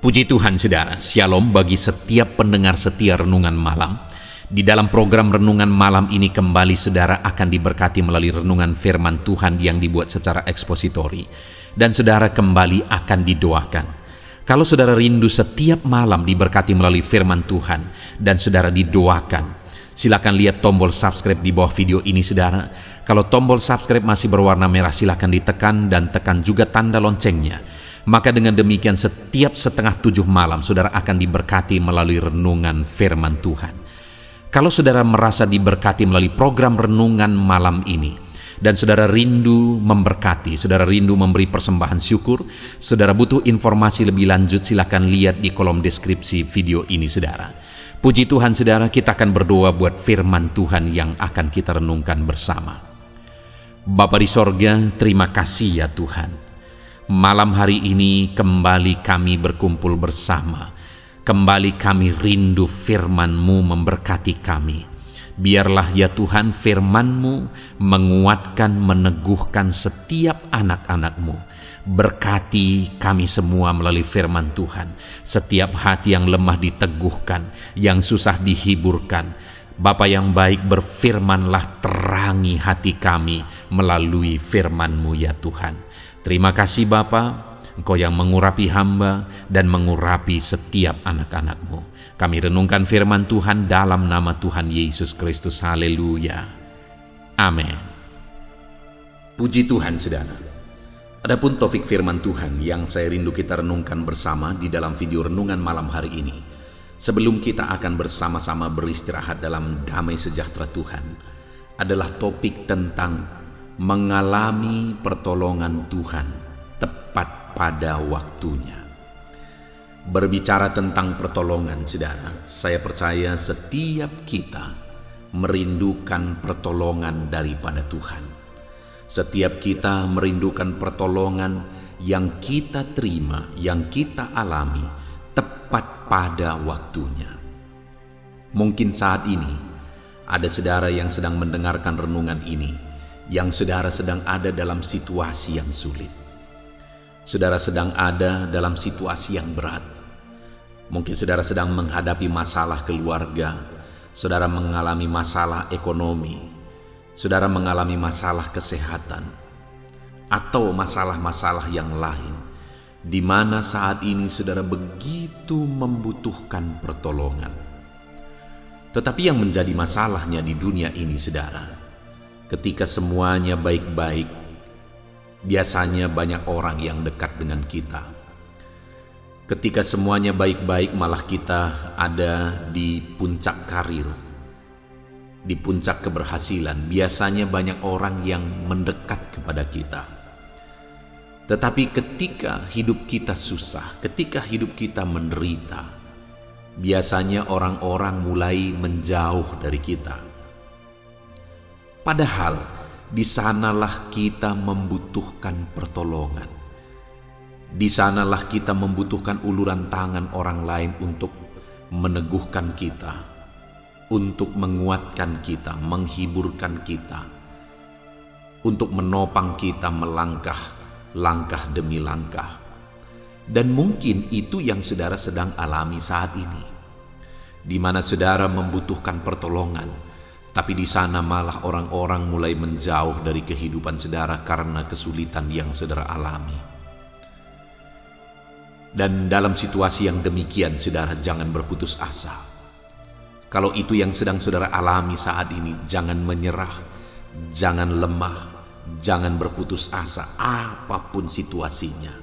Puji Tuhan saudara, Shalom bagi setiap pendengar setia Renungan Malam. Di dalam program Renungan Malam ini kembali saudara akan diberkati melalui renungan firman Tuhan yang dibuat secara ekspositori. Dan saudara kembali akan didoakan. Kalau saudara rindu setiap malam diberkati melalui firman Tuhan dan saudara didoakan, silakan lihat tombol subscribe di bawah video ini saudara. Kalau tombol subscribe masih berwarna merah silakan ditekan dan tekan juga tanda loncengnya. Maka dengan demikian setiap 6:30 malam saudara akan diberkati melalui renungan firman Tuhan. Kalau saudara merasa diberkati melalui program renungan malam ini, dan saudara rindu memberkati, saudara rindu memberi persembahan syukur, saudara butuh informasi lebih lanjut, silakan lihat di kolom deskripsi video ini saudara. Puji Tuhan saudara, kita akan berdoa buat firman Tuhan yang akan kita renungkan bersama. Bapa di sorga, terima kasih ya Tuhan. Malam hari ini kembali kami berkumpul bersama. Kembali kami rindu firman-Mu memberkati kami. Biarlah ya Tuhan firman-Mu menguatkan, meneguhkan setiap anak-anak-Mu. Berkati kami semua melalui firman Tuhan. Setiap hati yang lemah diteguhkan, yang susah dihiburkan. Bapa yang baik, berfirmanlah, terangi hati kami melalui firman-Mu ya Tuhan. Terima kasih Bapa, Engkau yang mengurapi hamba dan mengurapi setiap anak-anak-Mu. Kami renungkan firman Tuhan dalam nama Tuhan Yesus Kristus. Haleluya. Amin. Puji Tuhan saudara. Adapun topik firman Tuhan yang saya rindu kita renungkan bersama di dalam video renungan malam hari ini. Sebelum kita akan bersama-sama beristirahat dalam damai sejahtera Tuhan, adalah topik tentang mengalami pertolongan Tuhan tepat pada waktunya. Berbicara tentang pertolongan, saudara, saya percaya setiap kita merindukan pertolongan daripada Tuhan. Setiap kita merindukan pertolongan yang kita terima, yang kita alami tepat pada waktunya. Mungkin saat ini ada saudara yang sedang mendengarkan renungan ini, yang saudara sedang ada dalam situasi yang sulit. Saudara sedang ada dalam situasi yang berat. Mungkin saudara sedang menghadapi masalah keluarga, saudara mengalami masalah ekonomi, saudara mengalami masalah kesehatan, atau masalah-masalah yang lain, di mana saat ini saudara begitu membutuhkan pertolongan. Tetapi yang menjadi masalahnya di dunia ini saudara, ketika semuanya baik-baik, biasanya banyak orang yang dekat dengan kita. Ketika semuanya baik-baik, malah kita ada di puncak karir, di puncak keberhasilan. Biasanya banyak orang yang mendekat kepada kita. Tetapi ketika hidup kita susah, ketika hidup kita menderita, biasanya orang-orang mulai menjauh dari kita. Padahal di sanalah kita membutuhkan pertolongan. Di sanalah kita membutuhkan uluran tangan orang lain untuk meneguhkan kita, untuk menguatkan kita, menghiburkan kita, untuk menopang kita melangkah langkah demi langkah. Dan mungkin itu yang saudara sedang alami saat ini, di mana saudara membutuhkan pertolongan. Tapi di sana malah orang-orang mulai menjauh dari kehidupan saudara karena kesulitan yang saudara alami. Dan dalam situasi yang demikian, saudara jangan berputus asa. Kalau itu yang sedang saudara alami saat ini, jangan menyerah, jangan lemah, jangan berputus asa, apapun situasinya.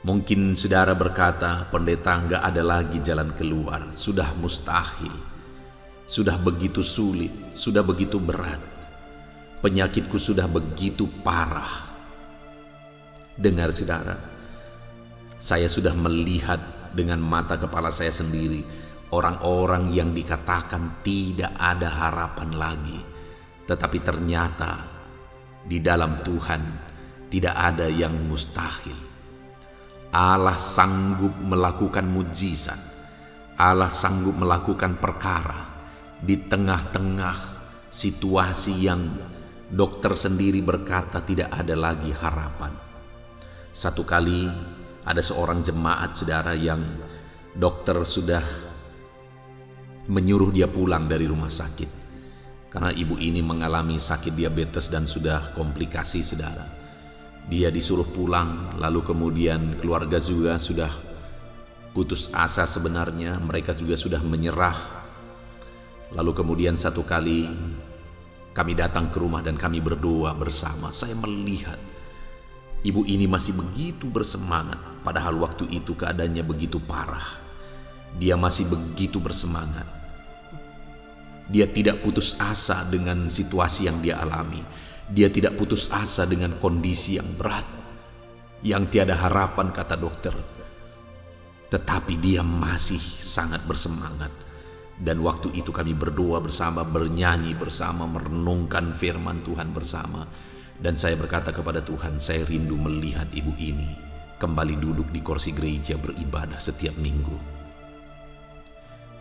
Mungkin saudara berkata, pendeta, enggak ada lagi jalan keluar, sudah mustahil. Sudah begitu sulit, sudah begitu berat. Penyakitku sudah begitu parah. Dengar saudara, saya sudah melihat dengan mata kepala saya sendiri orang-orang yang dikatakan tidak ada harapan lagi. Tetapi ternyata di dalam Tuhan tidak ada yang mustahil. Allah sanggup melakukan mujizat. Allah sanggup melakukan perkara di tengah-tengah situasi yang dokter sendiri berkata tidak ada lagi harapan. Satu kali Ada seorang jemaat saudara yang dokter sudah menyuruh dia pulang dari rumah sakit karena ibu ini mengalami sakit diabetes dan sudah komplikasi saudara. Dia disuruh pulang, lalu kemudian keluarga juga sudah putus asa sebenarnya, mereka juga sudah menyerah. Lalu kemudian satu kali kami datang ke rumah dan kami berdoa bersama. Saya melihat ibu ini masih begitu bersemangat, padahal waktu itu keadaannya begitu parah. Dia masih begitu bersemangat. Dia tidak putus asa dengan situasi yang dia alami. Dia tidak putus asa dengan kondisi yang berat, yang tiada harapan kata dokter. Tetapi dia masih sangat bersemangat. Dan waktu itu kami berdoa bersama, bernyanyi bersama, merenungkan firman Tuhan bersama. Dan saya berkata kepada Tuhan, saya rindu melihat ibu ini kembali duduk di kursi gereja beribadah setiap minggu.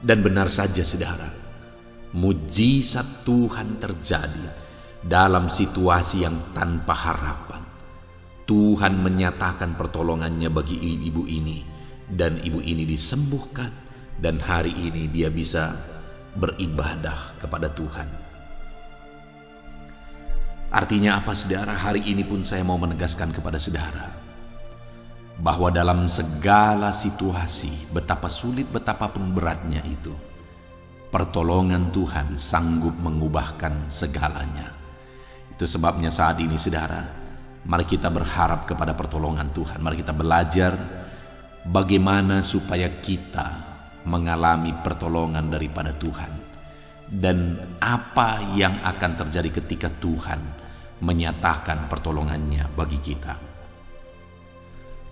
Dan benar saja saudara, mujizat Tuhan terjadi dalam situasi yang tanpa harapan. Tuhan menyatakan pertolongannya bagi ibu ini, dan ibu ini disembuhkan, dan hari ini dia bisa beribadah kepada Tuhan. Artinya apa saudara? Hari ini pun saya mau menegaskan kepada saudara bahwa dalam segala situasi, betapa sulit, betapapun beratnya itu, pertolongan Tuhan sanggup mengubahkan segalanya. Itu sebabnya saat ini saudara, mari kita berharap kepada pertolongan Tuhan. Mari kita belajar bagaimana supaya kita mengalami pertolongan daripada Tuhan, dan apa yang akan terjadi ketika Tuhan menyatakan pertolongannya bagi kita.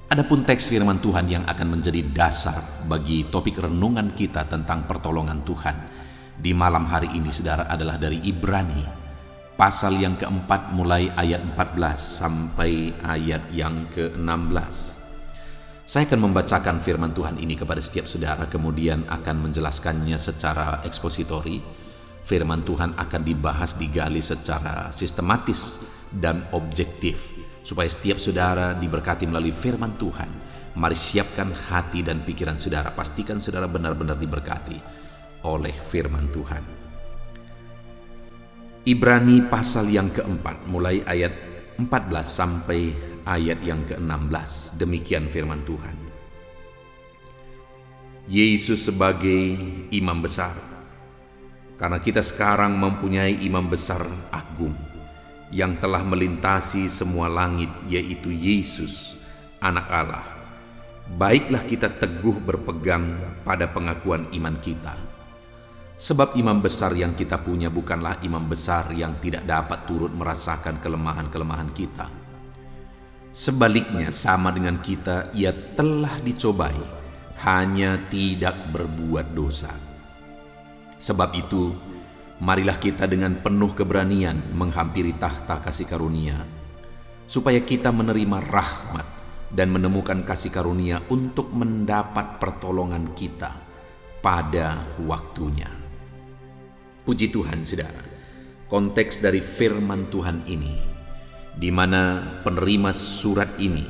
Adapun teks firman Tuhan yang akan menjadi dasar bagi topik renungan kita tentang pertolongan Tuhan di malam hari ini saudara adalah dari Ibrani pasal yang keempat mulai ayat 14 sampai ayat yang ke-16. Saya akan membacakan firman Tuhan ini kepada setiap saudara, kemudian akan menjelaskannya secara ekspositori. Firman Tuhan akan dibahas, digali secara sistematis dan objektif, supaya setiap saudara diberkati melalui firman Tuhan. Mari siapkan hati dan pikiran saudara, pastikan saudara benar-benar diberkati oleh firman Tuhan. Ibrani pasal yang keempat mulai ayat 14 sampai ayat yang ke-16. Demikian firman Tuhan. Yesus sebagai imam besar. Karena kita sekarang mempunyai imam besar agung yang telah melintasi semua langit, yaitu Yesus, anak Allah. Baiklah kita teguh berpegang pada pengakuan iman kita. Sebab imam besar yang kita punya bukanlah imam besar yang tidak dapat turut merasakan kelemahan-kelemahan kita. Sebaliknya sama dengan kita, ia telah dicobai, hanya tidak berbuat dosa. Sebab itu, marilah kita dengan penuh keberanian menghampiri tahta kasih karunia, supaya kita menerima rahmat dan menemukan kasih karunia untuk mendapat pertolongan kita pada waktunya. Puji Tuhan saudara, konteks dari firman Tuhan ini, di mana penerima surat ini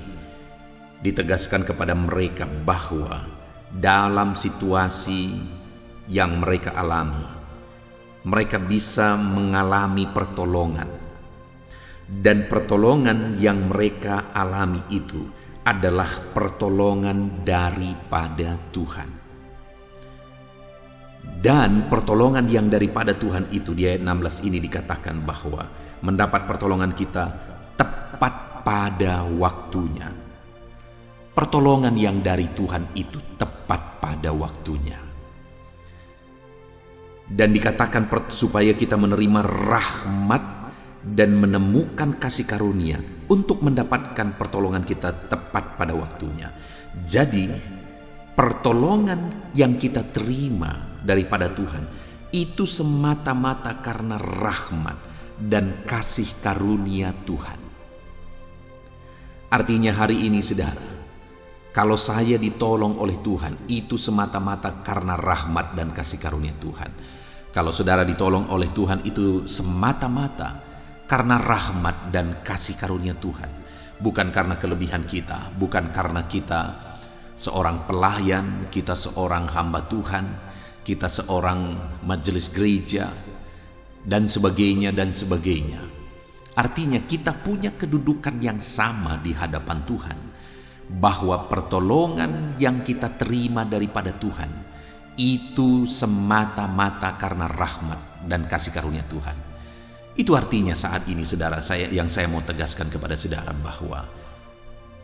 ditegaskan kepada mereka bahwa dalam situasi yang mereka alami, mereka bisa mengalami pertolongan, dan pertolongan yang mereka alami itu adalah pertolongan daripada Tuhan. Dan pertolongan yang daripada Tuhan itu di ayat 16 ini dikatakan bahwa mendapat pertolongan kita tepat pada waktunya. Pertolongan yang dari Tuhan itu tepat pada waktunya. Dan dikatakan supaya kita menerima rahmat dan menemukan kasih karunia untuk mendapatkan pertolongan kita tepat pada waktunya. Jadi pertolongan yang kita terima daripada Tuhan itu semata-mata karena rahmat dan kasih karunia Tuhan. Artinya hari ini saudara, kalau saya ditolong oleh Tuhan, itu semata-mata karena rahmat dan kasih karunia Tuhan. Kalau saudara ditolong oleh Tuhan, itu semata-mata karena rahmat dan kasih karunia Tuhan. Bukan karena kelebihan kita, bukan karena kita seorang pelayan, kita seorang hamba Tuhan, kita seorang majelis gereja, dan sebagainya dan sebagainya. Artinya kita punya kedudukan yang sama di hadapan Tuhan, bahwa pertolongan yang kita terima daripada Tuhan itu semata-mata karena rahmat dan kasih karunia Tuhan. Itu artinya saat ini saudara, saya mau tegaskan kepada saudara bahwa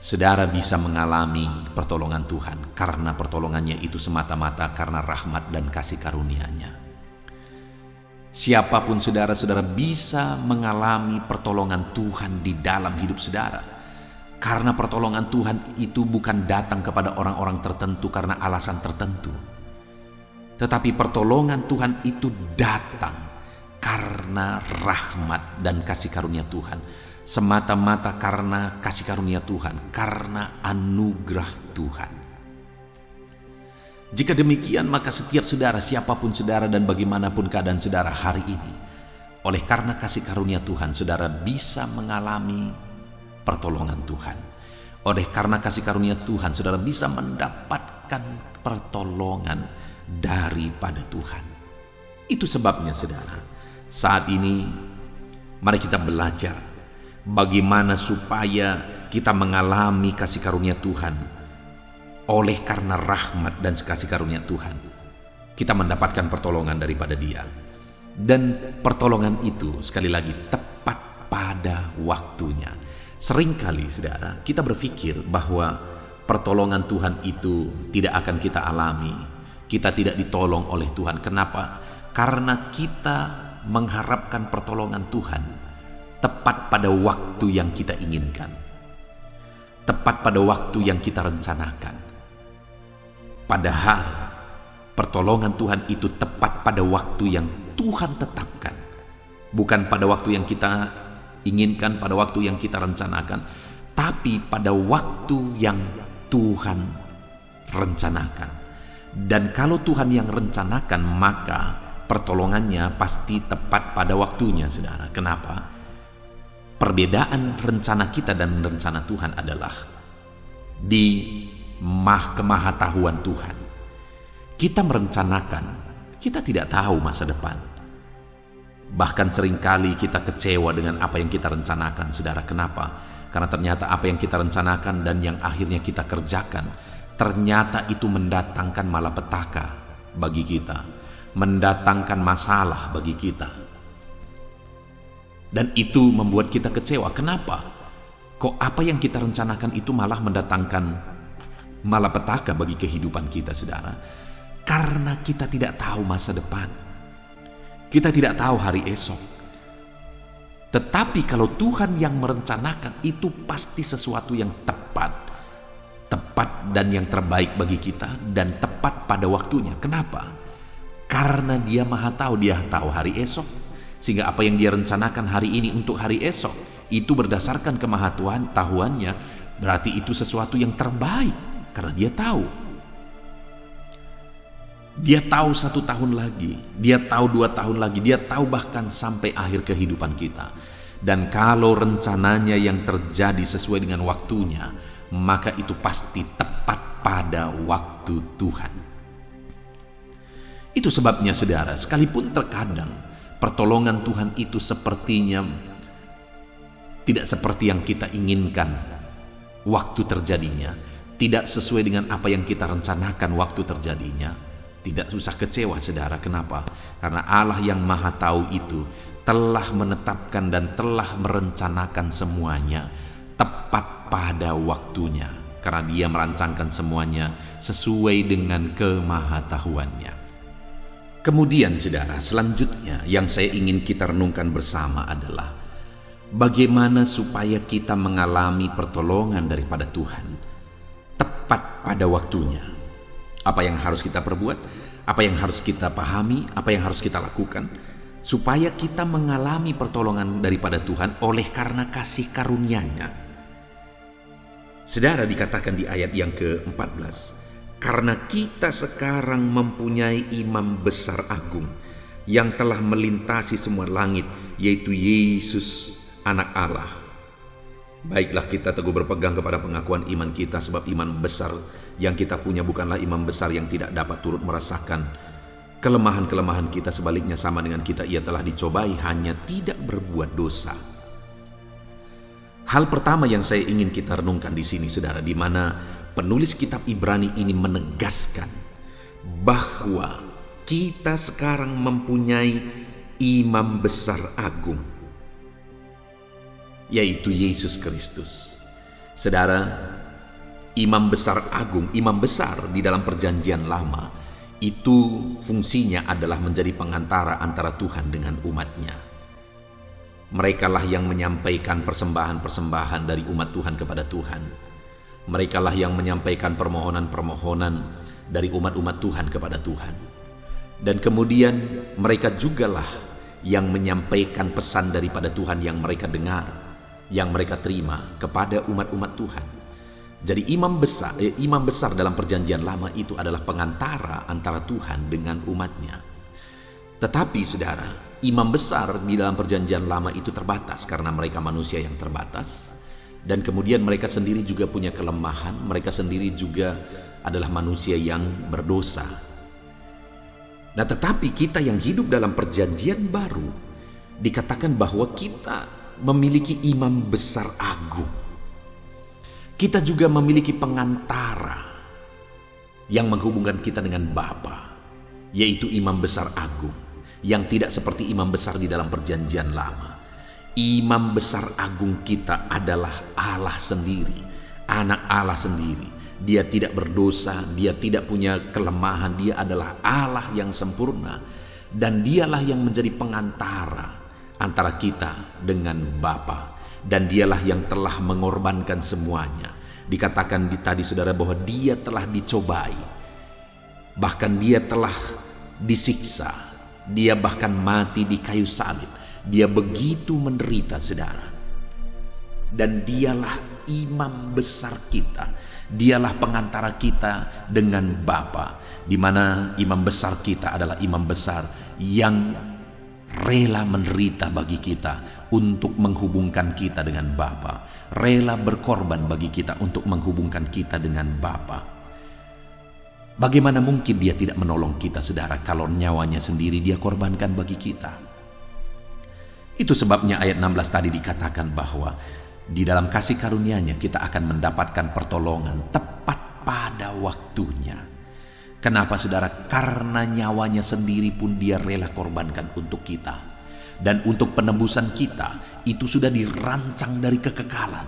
saudara bisa mengalami pertolongan Tuhan karena pertolongannya itu semata-mata karena rahmat dan kasih karunia-Nya. Siapapun saudara bisa mengalami pertolongan Tuhan di dalam hidup saudara. Karena pertolongan Tuhan itu bukan datang kepada orang-orang tertentu karena alasan tertentu. Tetapi pertolongan Tuhan itu datang karena rahmat dan kasih karunia Tuhan. Semata-mata karena kasih karunia Tuhan, karena anugerah Tuhan. Jika demikian, maka setiap saudara, siapapun saudara dan bagaimanapun keadaan saudara hari ini, oleh karena kasih karunia Tuhan, saudara bisa mengalami pertolongan Tuhan. Oleh karena kasih karunia Tuhan, saudara bisa mendapatkan pertolongan daripada Tuhan. Itu sebabnya saudara, saat ini mari kita belajar bagaimana supaya kita mengalami kasih karunia Tuhan. Oleh karena rahmat dan kasih karunia Tuhan, kita mendapatkan pertolongan daripada Dia. Dan pertolongan itu sekali lagi tepat pada waktunya. Seringkali saudara, kita berpikir bahwa pertolongan Tuhan itu tidak akan kita alami. Kita tidak ditolong oleh Tuhan. Kenapa? Karena kita mengharapkan pertolongan Tuhan tepat pada waktu yang kita inginkan, tepat pada waktu yang kita rencanakan. Padahal pertolongan Tuhan itu tepat pada waktu yang Tuhan tetapkan, bukan pada waktu yang kita inginkan, pada waktu yang kita rencanakan, tapi pada waktu yang Tuhan rencanakan. Dan kalau Tuhan yang rencanakan, maka pertolongannya pasti tepat pada waktunya, saudara. Kenapa? Perbedaan rencana kita dan rencana Tuhan adalah di kemahatauan Tuhan. Kita merencanakan, kita tidak tahu masa depan. Bahkan seringkali kita kecewa dengan apa yang kita rencanakan, saudara. Kenapa? Karena ternyata apa yang kita rencanakan dan yang akhirnya kita kerjakan, ternyata itu mendatangkan malapetaka bagi kita, mendatangkan masalah bagi kita. Dan itu membuat kita kecewa. Kenapa? Kok apa yang kita rencanakan itu malah mendatangkan malapetaka bagi kehidupan kita, saudara? Karena kita tidak tahu masa depan. Kita tidak tahu hari esok. Tetapi kalau Tuhan yang merencanakan, itu pasti sesuatu yang tepat dan yang terbaik bagi kita, dan tepat pada waktunya. Kenapa? Karena Dia Maha Tahu, Dia tahu hari esok, sehingga apa yang Dia rencanakan hari ini untuk hari esok itu berdasarkan kemahatauannya, berarti itu sesuatu yang terbaik. Karena Dia tahu. Dia tahu 1 tahun lagi, Dia tahu 2 tahun lagi, Dia tahu bahkan sampai akhir kehidupan kita. Dan kalau rencananya yang terjadi sesuai dengan waktunya, maka itu pasti tepat pada waktu Tuhan. Itu sebabnya saudara, sekalipun terkadang pertolongan Tuhan itu sepertinya tidak seperti yang kita inginkan waktu terjadinya, tidak sesuai dengan apa yang kita rencanakan waktu terjadinya, tidak usah kecewa saudara. Kenapa? Karena Allah yang Maha Tahu itu telah menetapkan dan telah merencanakan semuanya tepat pada waktunya, karena Dia merancangkan semuanya sesuai dengan kemahatauannya. Kemudian saudara, selanjutnya yang saya ingin kita renungkan bersama adalah bagaimana supaya kita mengalami pertolongan daripada Tuhan tepat pada waktunya. Apa yang harus kita perbuat, apa yang harus kita pahami, apa yang harus kita lakukan supaya kita mengalami pertolongan daripada Tuhan oleh karena kasih karunia-Nya. Saudara, dikatakan di ayat yang ke-14, karena kita sekarang mempunyai imam besar agung yang telah melintasi semua langit, yaitu Yesus anak Allah. Baiklah kita teguh berpegang kepada pengakuan iman kita, sebab iman besar yang kita punya bukanlah iman besar yang tidak dapat turut merasakan kelemahan-kelemahan kita. Sebaliknya sama dengan kita, ia telah dicobai, hanya tidak berbuat dosa. Hal pertama yang saya ingin kita renungkan di sini, saudara, di mana penulis kitab Ibrani ini menegaskan bahwa kita sekarang mempunyai imam besar agung, yaitu Yesus Kristus. Saudara, imam besar agung, imam besar di dalam perjanjian lama, itu fungsinya adalah menjadi pengantara antara Tuhan dengan umatnya. Merekalah yang menyampaikan persembahan-persembahan dari umat Tuhan kepada Tuhan. Merekalah yang menyampaikan permohonan-permohonan dari umat-umat Tuhan kepada Tuhan. Dan kemudian mereka jugalah yang menyampaikan pesan daripada Tuhan yang mereka dengar, yang mereka terima kepada umat-umat Tuhan. Jadi imam besar dalam perjanjian lama itu adalah pengantara antara Tuhan dengan umatnya. Tetapi saudara, imam besar di dalam perjanjian lama itu terbatas karena mereka manusia yang terbatas. Dan kemudian mereka sendiri juga punya kelemahan, mereka sendiri juga adalah manusia yang berdosa. Nah, tetapi kita yang hidup dalam perjanjian baru, dikatakan bahwa kita memiliki imam besar agung. Kita juga memiliki pengantara yang menghubungkan kita dengan Bapa, yaitu imam besar agung, yang tidak seperti imam besar di dalam perjanjian lama. Imam besar agung kita adalah Allah sendiri, anak Allah sendiri. Dia tidak berdosa, dia tidak punya kelemahan, dia adalah Allah yang sempurna. Dan dialah yang menjadi pengantara antara kita dengan Bapa. Dan dialah yang telah mengorbankan semuanya. Dikatakan tadi saudara bahwa dia telah dicobai. Bahkan dia telah disiksa. Dia bahkan mati di kayu salib. Dia begitu menderita, saudara. Dan dialah imam besar kita. Dialah pengantara kita dengan Bapa, di mana imam besar kita adalah imam besar yang rela menderita bagi kita untuk menghubungkan kita dengan Bapa, rela berkorban bagi kita untuk menghubungkan kita dengan Bapa. Bagaimana mungkin dia tidak menolong kita, saudara, kalau nyawanya sendiri dia korbankan bagi kita? Itu sebabnya ayat 16 tadi dikatakan bahwa di dalam kasih karunia-Nya kita akan mendapatkan pertolongan tepat pada waktunya. Kenapa, saudara? Karena nyawanya sendiri pun dia rela korbankan untuk kita. Dan untuk penebusan kita itu sudah dirancang dari kekekalan.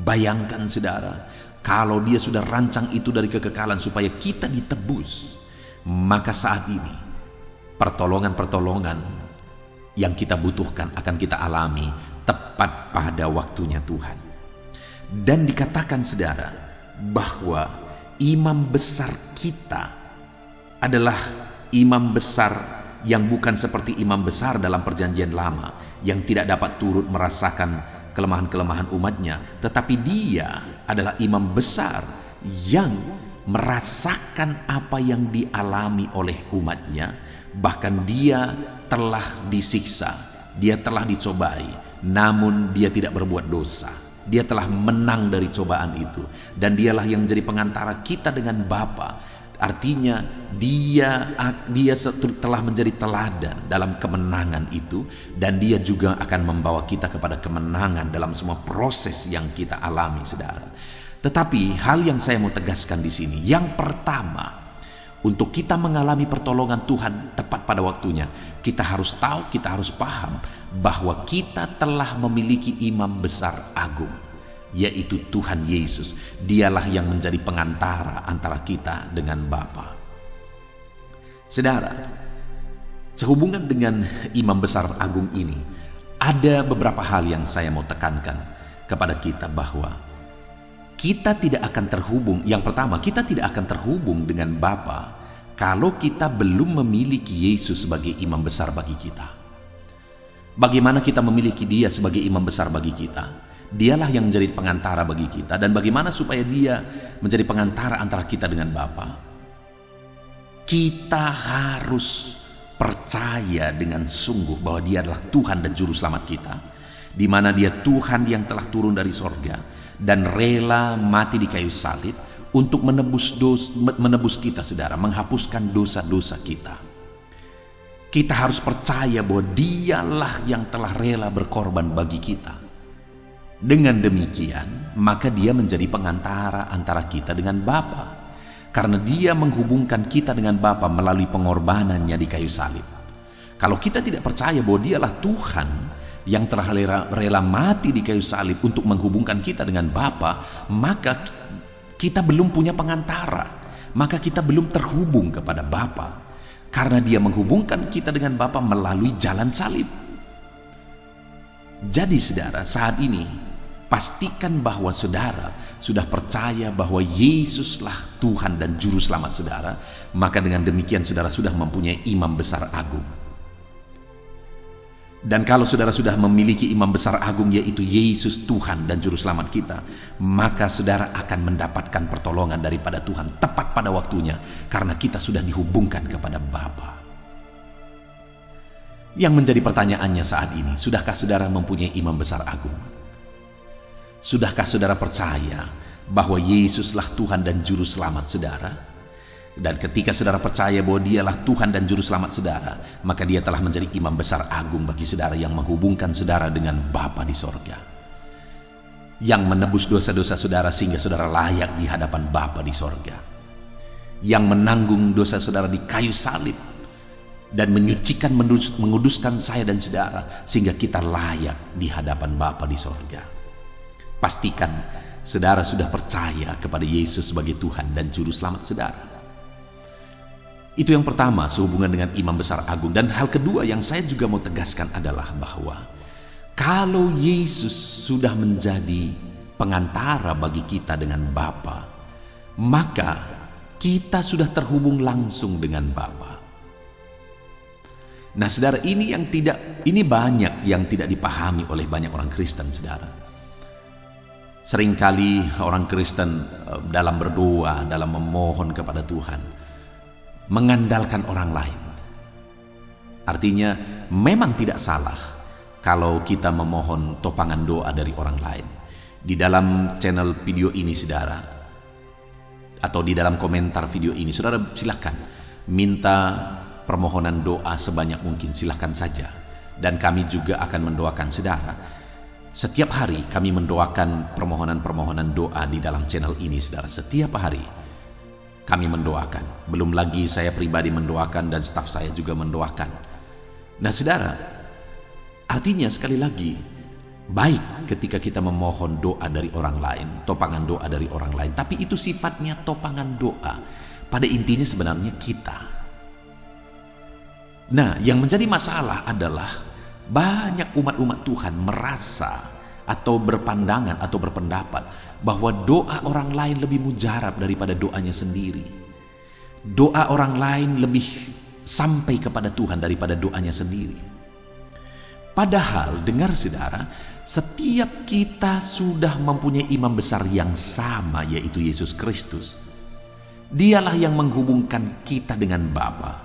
Bayangkan, saudara, kalau dia sudah rancang itu dari kekekalan supaya kita ditebus, maka saat ini pertolongan-pertolongan yang kita butuhkan akan kita alami tepat pada waktunya Tuhan. Dan dikatakan, saudara, bahwa imam besar kita adalah imam besar yang bukan seperti imam besar dalam perjanjian lama, yang tidak dapat turut merasakan kelemahan-kelemahan umatnya, tetapi dia adalah imam besar yang merasakan apa yang dialami oleh umatnya. Bahkan dia telah disiksa, dia telah dicobai, namun dia tidak berbuat dosa. Dia telah menang dari cobaan itu, dan dialah yang menjadi pengantara kita dengan Bapa. Artinya dia telah menjadi teladan dalam kemenangan itu, dan dia juga akan membawa kita kepada kemenangan dalam semua proses yang kita alami, saudara. Tetapi hal yang saya mau tegaskan di sini, yang pertama, untuk kita mengalami pertolongan Tuhan tepat pada waktunya, kita harus tahu, kita harus paham bahwa kita telah memiliki imam besar agung, yaitu Tuhan Yesus. Dialah yang menjadi pengantara antara kita dengan Bapa. Saudara, sehubungan dengan imam besar agung ini, ada beberapa hal yang saya mau tekankan kepada kita, bahwa kita tidak akan terhubung. Yang pertama, kita tidak akan terhubung dengan Bapa kalau kita belum memiliki Yesus sebagai imam besar bagi kita. Bagaimana kita memiliki dia sebagai imam besar bagi kita? Dialah yang menjadi pengantara bagi kita. Dan bagaimana supaya dia menjadi pengantara antara kita dengan Bapa? Kita harus percaya dengan sungguh bahwa dia adalah Tuhan dan Juru Selamat kita. di mana Dia Tuhan yang telah turun dari sorga dan rela mati di kayu salib untuk menebus kita, saudara, menghapuskan dosa-dosa kita. Kita harus percaya bahwa Dialah yang telah rela berkorban bagi kita. Dengan demikian, maka Dia menjadi pengantara antara kita dengan Bapa, karena Dia menghubungkan kita dengan Bapa melalui pengorbanannya di kayu salib. Kalau kita tidak percaya bahwa Dialah Tuhan yang telah rela mati di kayu salib untuk menghubungkan kita dengan Bapa, maka kita belum punya pengantara, maka kita belum terhubung kepada Bapa, karena Dia menghubungkan kita dengan Bapa melalui jalan salib. Jadi saudara, saat ini pastikan bahwa saudara sudah percaya bahwa Yesuslah Tuhan dan Juru Selamat saudara, maka dengan demikian saudara sudah mempunyai imam besar agung. Dan kalau saudara sudah memiliki imam besar agung, yaitu Yesus Tuhan dan Juru Selamat kita, maka saudara akan mendapatkan pertolongan daripada Tuhan tepat pada waktunya, karena kita sudah dihubungkan kepada Bapa. Yang menjadi pertanyaannya saat ini, sudahkah saudara mempunyai imam besar agung? Sudahkah saudara percaya bahwa Yesuslah Tuhan dan Juru Selamat saudara? Dan ketika saudara percaya bahwa Dialah Tuhan dan Juru Selamat saudara, maka Dia telah menjadi imam besar agung bagi saudara yang menghubungkan saudara dengan Bapa di sorga, yang menebus dosa-dosa saudara sehingga saudara layak di hadapan Bapa di sorga, yang menanggung dosa saudara di kayu salib dan menyucikan, menguduskan saya dan saudara sehingga kita layak di hadapan Bapa di sorga. Pastikan saudara sudah percaya kepada Yesus sebagai Tuhan dan Juru Selamat saudara. Itu yang pertama sehubungan dengan imam besar agung. Dan hal kedua yang saya juga mau tegaskan adalah bahwa kalau Yesus sudah menjadi pengantara bagi kita dengan Bapa, maka kita sudah terhubung langsung dengan Bapa. Nah saudara, ini banyak yang tidak dipahami oleh banyak orang Kristen, saudara. Seringkali orang Kristen dalam berdoa, dalam memohon kepada Tuhan, mengandalkan orang lain. Artinya memang tidak salah kalau kita memohon topangan doa dari orang lain. Di dalam channel video ini saudara, atau di dalam komentar video ini, saudara silahkan minta permohonan doa sebanyak mungkin, silahkan saja. Dan kami juga akan mendoakan saudara. Setiap hari kami mendoakan permohonan-permohonan doa di dalam channel ini saudara. Setiap hari kami mendoakan. Belum lagi saya pribadi mendoakan dan staf saya juga mendoakan. Nah saudara, artinya sekali lagi, baik ketika kita memohon doa dari orang lain, topangan doa dari orang lain, tapi itu sifatnya topangan doa. Pada intinya sebenarnya kita. Nah, yang menjadi masalah adalah banyak umat-umat Tuhan merasa atau berpandangan atau berpendapat bahwa doa orang lain lebih mujarab daripada doanya sendiri. Doa orang lain lebih sampai kepada Tuhan daripada doanya sendiri. Padahal dengar saudara, setiap kita sudah mempunyai imam besar yang sama, yaitu Yesus Kristus. Dialah yang menghubungkan kita dengan Bapa.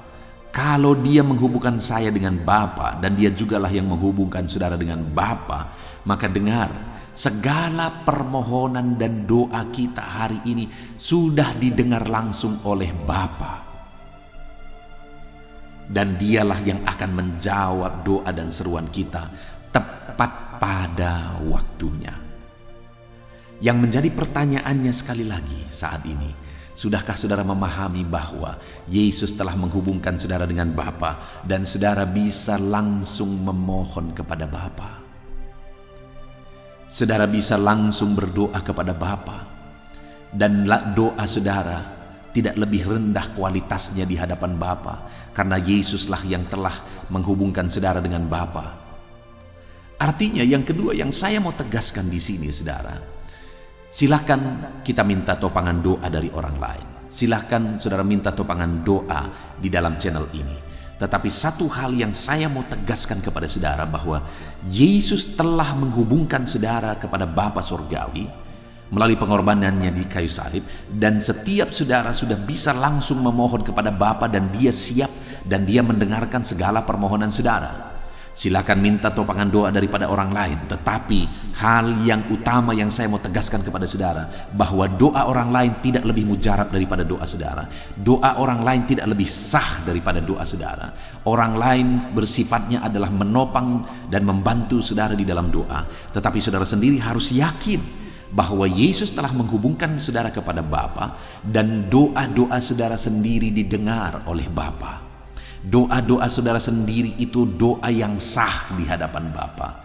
Kalau Dia menghubungkan saya dengan Bapa dan Dia jugalah yang menghubungkan saudara dengan Bapa, maka dengar, segala permohonan dan doa kita hari ini sudah didengar langsung oleh Bapa. Dan Dialah yang akan menjawab doa dan seruan kita tepat pada waktunya. Yang menjadi pertanyaannya sekali lagi saat ini, sudahkah saudara memahami bahwa Yesus telah menghubungkan saudara dengan Bapa dan saudara bisa langsung memohon kepada Bapa? Saudara bisa langsung berdoa kepada Bapa, dan doa saudara tidak lebih rendah kualitasnya di hadapan Bapa, karena Yesuslah yang telah menghubungkan saudara dengan Bapa. Artinya yang kedua yang saya mau tegaskan di sini saudara, silakan kita minta topangan doa dari orang lain. Silakan saudara minta topangan doa di dalam channel ini. Tetapi satu hal yang saya mau tegaskan kepada saudara, bahwa Yesus telah menghubungkan saudara kepada Bapa Surgawi melalui pengorbanannya di kayu salib, dan setiap saudara sudah bisa langsung memohon kepada Bapa, dan Dia siap dan Dia mendengarkan segala permohonan saudara. Silakan minta topangan doa daripada orang lain, tetapi hal yang utama yang saya mau tegaskan kepada saudara, bahwa doa orang lain tidak lebih mujarab daripada doa saudara. Doa orang lain tidak lebih sah daripada doa saudara. Orang lain bersifatnya adalah menopang dan membantu saudara di dalam doa, tetapi saudara sendiri harus yakin bahwa Yesus telah menghubungkan saudara kepada Bapa, dan doa-doa saudara sendiri didengar oleh Bapa. Doa-doa saudara sendiri itu doa yang sah di hadapan Bapa.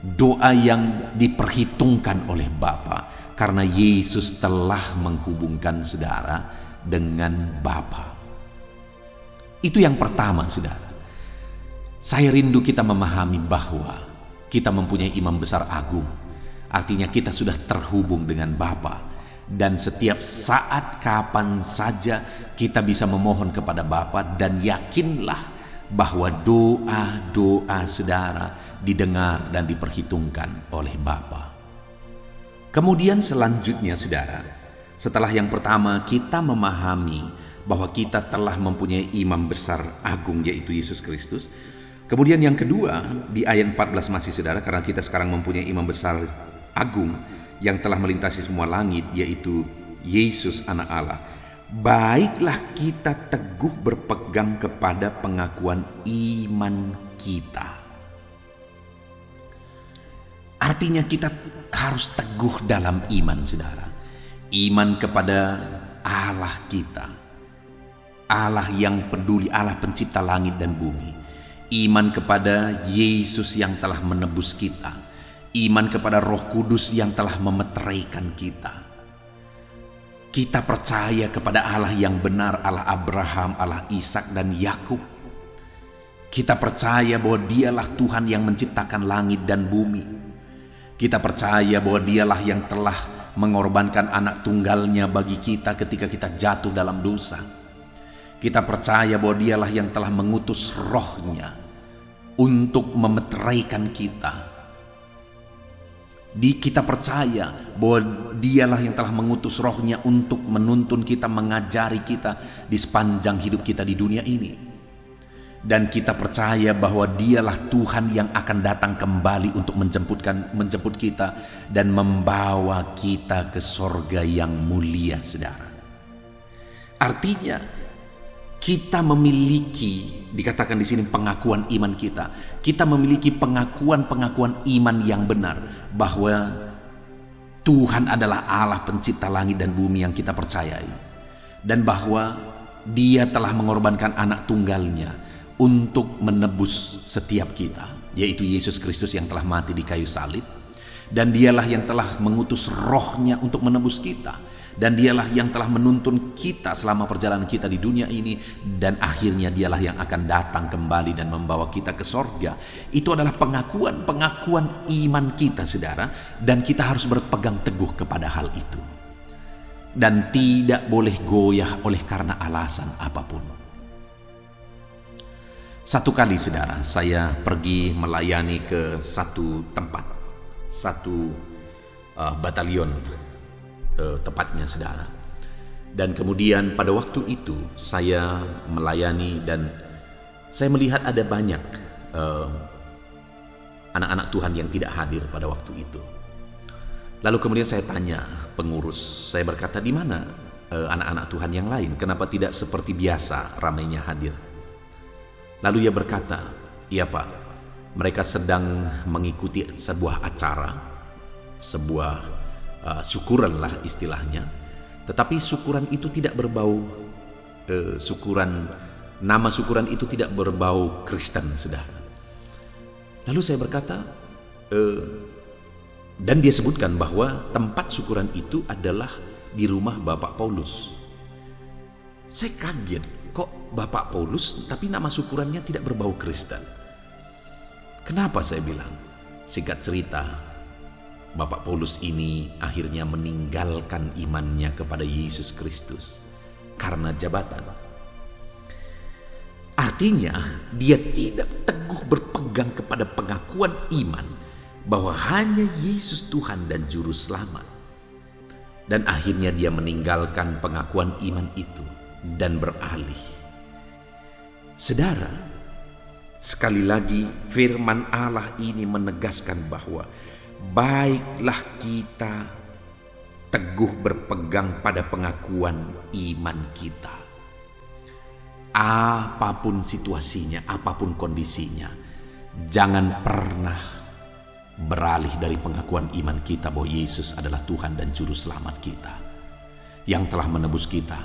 Doa yang diperhitungkan oleh Bapa, karena Yesus telah menghubungkan saudara dengan Bapa. Itu yang pertama, saudara. Saya rindu kita memahami bahwa kita mempunyai imam besar agung. Artinya kita sudah terhubung dengan Bapa. Dan setiap saat kapan saja kita bisa memohon kepada Bapa, dan yakinlah bahwa doa-doa saudara didengar dan diperhitungkan oleh Bapa. Kemudian selanjutnya, saudara, setelah yang pertama kita memahami bahwa kita telah mempunyai imam besar agung, yaitu Yesus Kristus. Kemudian yang kedua di ayat 14 masih, saudara, karena kita sekarang mempunyai imam besar agung yang telah melintasi semua langit, yaitu Yesus anak Allah. Baiklah kita teguh berpegang kepada pengakuan iman kita. Artinya kita harus teguh dalam iman, saudara. Iman kepada Allah kita, Allah yang peduli, Allah pencipta langit dan bumi. Iman kepada Yesus yang telah menebus kita. Iman kepada Roh Kudus yang telah memeteraikan kita. Kita percaya kepada Allah yang benar, Allah Abraham, Allah Ishak dan Yakub. Kita percaya bahwa Dialah Tuhan yang menciptakan langit dan bumi. Kita percaya bahwa Dialah yang telah mengorbankan anak tunggalnya bagi kita ketika kita jatuh dalam dosa. Kita percaya bahwa Dialah yang telah mengutus Roh-Nya untuk memeteraikan kita. Kita percaya bahwa Dialah yang telah mengutus Roh-Nya untuk menuntun kita, mengajari kita di sepanjang hidup kita di dunia ini. Dan kita percaya bahwa Dialah Tuhan yang akan datang kembali untuk menjemput kita dan membawa kita ke sorga yang mulia, saudara. Artinya kita memiliki, dikatakan di sini pengakuan iman kita. Kita memiliki pengakuan iman yang benar bahwa Tuhan adalah Allah pencipta langit dan bumi yang kita percayai, dan bahwa Dia telah mengorbankan anak tunggalnya untuk menebus setiap kita, yaitu Yesus Kristus yang telah mati di kayu salib. Dan Dialah yang telah mengutus Roh-Nya untuk menebus kita, dan Dialah yang telah menuntun kita selama perjalanan kita di dunia ini, dan akhirnya Dialah yang akan datang kembali dan membawa kita ke sorga. Itu adalah pengakuan iman kita, saudara, dan kita harus berpegang teguh kepada hal itu dan tidak boleh goyah oleh karena alasan apapun. Satu kali, saudara, saya pergi melayani ke satu tempat, satu batalion tepatnya, saudara. Dan kemudian pada waktu itu saya melayani, dan saya melihat ada banyak anak-anak Tuhan yang tidak hadir pada waktu itu. Lalu kemudian saya tanya pengurus, saya berkata, di mana anak-anak Tuhan yang lain? Kenapa tidak seperti biasa ramainya hadir? Lalu ia berkata, iya Pak, mereka sedang mengikuti sebuah acara, sebuah syukuran lah istilahnya. Tetapi syukuran itu tidak berbau nama syukuran itu tidak berbau Kristen, saudara. Lalu saya berkata, dan dia sebutkan bahwa tempat syukuran itu adalah di rumah Bapak Paulus. Saya kaget, kok Bapak Paulus tapi nama syukurannya tidak berbau Kristen? Kenapa, saya bilang? Singkat cerita, Bapak Paulus ini akhirnya meninggalkan imannya kepada Yesus Kristus karena jabatan. Artinya dia tidak teguh berpegang kepada pengakuan iman bahwa hanya Yesus Tuhan dan Juru Selamat. Dan akhirnya dia meninggalkan pengakuan iman itu dan beralih. Saudara, Sekali lagi firman Allah ini menegaskan bahwa baiklah kita teguh berpegang pada pengakuan iman kita. Apapun situasinya, apapun kondisinya, jangan pernah beralih dari pengakuan iman kita bahwa Yesus adalah Tuhan dan Juru Selamat kita, yang telah menebus kita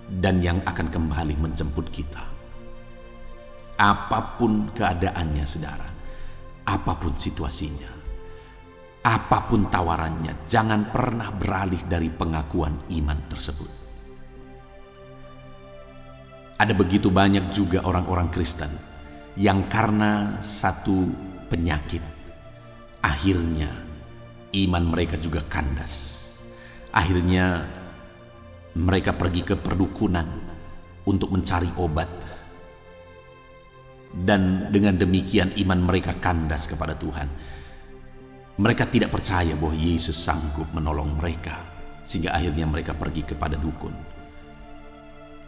dan yang akan kembali menjemput kita. Apapun keadaannya saudara, apapun situasinya, apapun tawarannya, jangan pernah beralih dari pengakuan iman tersebut. Ada begitu banyak juga orang-orang Kristen yang karena satu penyakit, akhirnya iman mereka juga kandas. Akhirnya mereka pergi ke perdukunan untuk mencari obat. Dan dengan demikian iman mereka kandas kepada Tuhan. Mereka tidak percaya bahwa Yesus sanggup menolong mereka, sehingga akhirnya mereka pergi kepada dukun.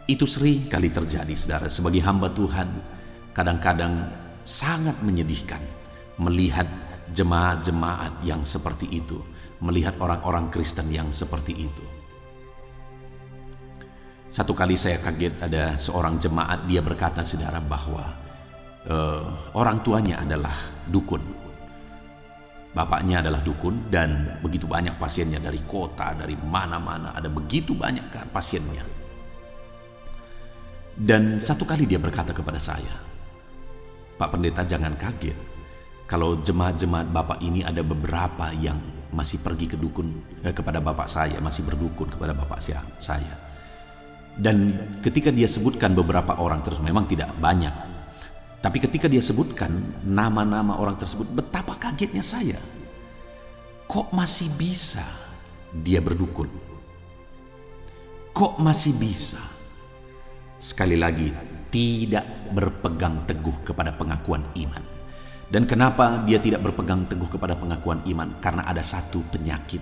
Itu sering kali terjadi saudara. Sebagai hamba Tuhan, kadang-kadang sangat menyedihkan melihat jemaat-jemaat yang seperti itu, melihat orang-orang Kristen yang seperti itu. Satu kali saya kaget, ada seorang jemaat, dia berkata saudara bahwa orang tuanya adalah dukun, bapaknya adalah dukun, dan begitu banyak pasiennya dari kota, dari mana-mana, ada begitu banyak pasiennya. Dan satu kali dia berkata kepada saya, "Pak Pendeta, jangan kaget kalau jemaat-jemaat bapak ini ada beberapa yang masih pergi ke dukun kepada bapak saya, masih berdukun kepada bapak saya." Dan ketika dia sebutkan beberapa orang terus, memang tidak banyak, tapi ketika dia sebutkan nama-nama orang tersebut, betapa kagetnya saya. Kok masih bisa dia berdukun? Kok masih bisa? Sekali lagi, tidak berpegang teguh kepada pengakuan iman. Dan kenapa dia tidak berpegang teguh kepada pengakuan iman? Karena ada satu penyakit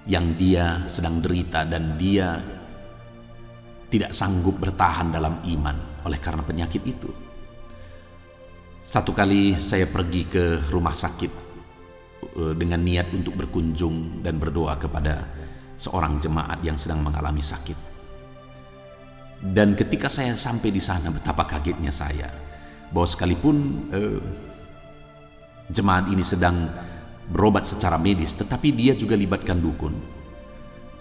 yang dia sedang derita dan dia tidak sanggup bertahan dalam iman oleh karena penyakit itu. Satu kali saya pergi ke rumah sakit dengan niat untuk berkunjung dan berdoa kepada seorang jemaat yang sedang mengalami sakit. Dan ketika saya sampai di sana, betapa kagetnya saya bahwa sekalipun jemaat ini sedang berobat secara medis, tetapi dia juga libatkan dukun.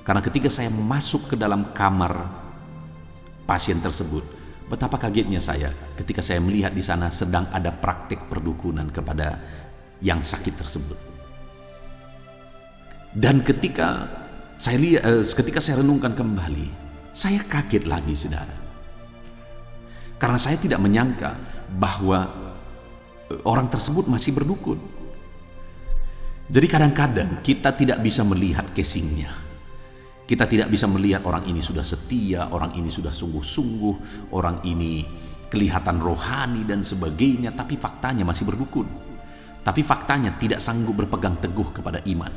Karena ketika saya masuk ke dalam kamar pasien tersebut, betapa kagetnya saya ketika saya melihat di sana sedang ada praktik perdukunan kepada yang sakit tersebut. Dan ketika saya renungkan kembali, saya kaget lagi saudara. Karena saya tidak menyangka bahwa orang tersebut masih berdukun. Jadi kadang-kadang kita tidak bisa melihat casingnya. Kita tidak bisa melihat orang ini sudah setia, orang ini sudah sungguh-sungguh, orang ini kelihatan rohani dan sebagainya, tapi faktanya masih berdukun. Tapi faktanya tidak sanggup berpegang teguh kepada iman.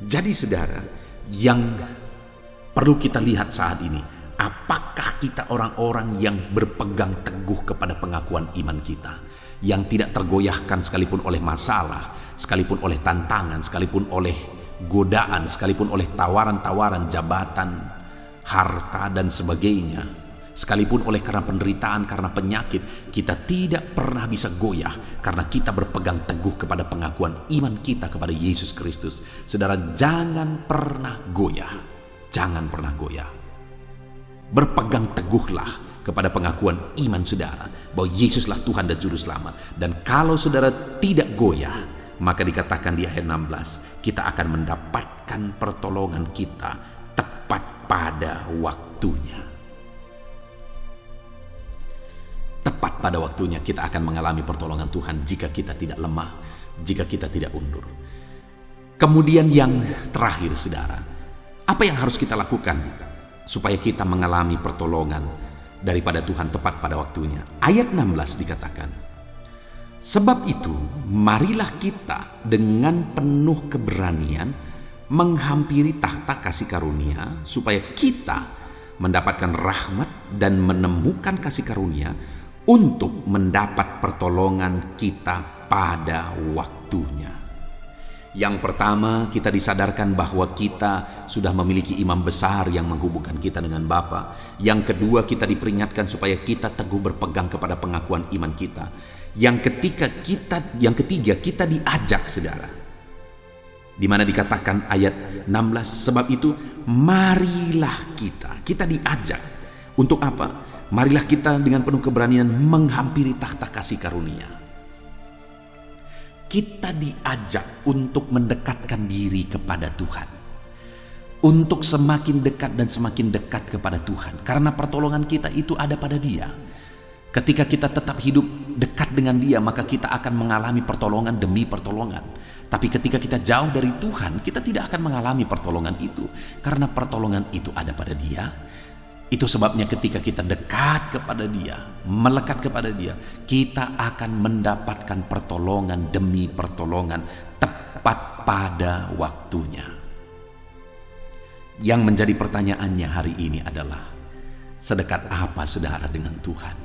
Jadi saudara, yang perlu kita lihat saat ini, apakah kita orang-orang yang berpegang teguh kepada pengakuan iman kita, yang tidak tergoyahkan sekalipun oleh masalah, sekalipun oleh tantangan, sekalipun oleh godaan, sekalipun oleh tawaran-tawaran jabatan, harta dan sebagainya, sekalipun oleh karena penderitaan, karena penyakit, kita tidak pernah bisa goyah karena kita berpegang teguh kepada pengakuan iman kita kepada Yesus Kristus. Saudara, jangan pernah goyah, jangan pernah goyah. Berpegang teguhlah kepada pengakuan iman saudara bahwa Yesuslah Tuhan dan Juru Selamat. Dan kalau saudara tidak goyah, maka dikatakan di ayat 16, kita akan mendapatkan pertolongan kita tepat pada waktunya. Tepat pada waktunya kita akan mengalami pertolongan Tuhan jika kita tidak lemah, jika kita tidak undur. Kemudian yang terakhir saudara, apa yang harus kita lakukan supaya kita mengalami pertolongan daripada Tuhan tepat pada waktunya? Ayat 16 dikatakan, "Sebab itu, marilah kita dengan penuh keberanian menghampiri tahta kasih karunia, supaya kita mendapatkan rahmat dan menemukan kasih karunia untuk mendapat pertolongan kita pada waktunya. Yang pertama, kita disadarkan bahwa kita sudah memiliki imam besar yang menghubungkan kita dengan Bapa. Yang kedua, kita diperingatkan supaya kita teguh berpegang kepada pengakuan iman kita. Yang ketiga, kita diajak, saudara. Di mana dikatakan ayat 16, sebab itu marilah kita diajak. Untuk apa? Marilah kita dengan penuh keberanian menghampiri takhta kasih karunia. Kita diajak untuk mendekatkan diri kepada Tuhan. Untuk semakin dekat dan semakin dekat kepada Tuhan. Karena pertolongan kita itu ada pada Dia. Ketika kita tetap hidup dekat dengan Dia, maka kita akan mengalami pertolongan demi pertolongan. Tapi ketika kita jauh dari Tuhan, kita tidak akan mengalami pertolongan itu. Karena pertolongan itu ada pada Dia. Itu sebabnya ketika kita dekat kepada Dia, melekat kepada Dia, kita akan mendapatkan pertolongan demi pertolongan tepat pada waktunya. Yang menjadi pertanyaannya hari ini adalah, sedekat apa saudara dengan Tuhan?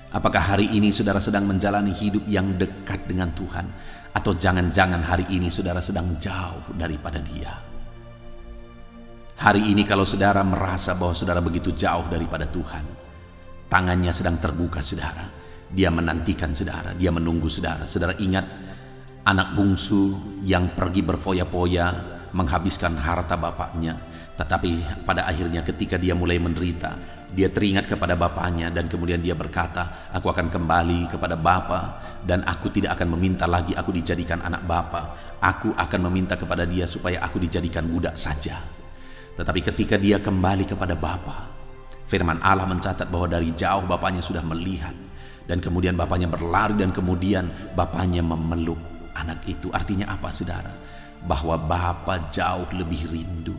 Apakah hari ini saudara sedang menjalani hidup yang dekat dengan Tuhan? Atau jangan-jangan hari ini saudara sedang jauh daripada Dia? Hari ini kalau saudara merasa bahwa saudara begitu jauh daripada Tuhan, tangannya sedang terbuka saudara. Dia menantikan saudara, Dia menunggu saudara. Saudara ingat anak bungsu yang pergi berfoya-foya menghabiskan harta bapaknya. Tetapi pada akhirnya ketika dia mulai menderita, dia teringat kepada bapaknya dan kemudian dia berkata, aku akan kembali kepada bapa dan aku tidak akan meminta lagi aku dijadikan anak bapa. Aku akan meminta kepada dia supaya aku dijadikan budak saja. Tetapi ketika dia kembali kepada Bapa, firman Allah mencatat bahwa dari jauh bapaknya sudah melihat. Dan kemudian bapaknya berlari dan kemudian bapaknya memeluk anak itu. Artinya apa saudara? Bahwa Bapa jauh lebih rindu.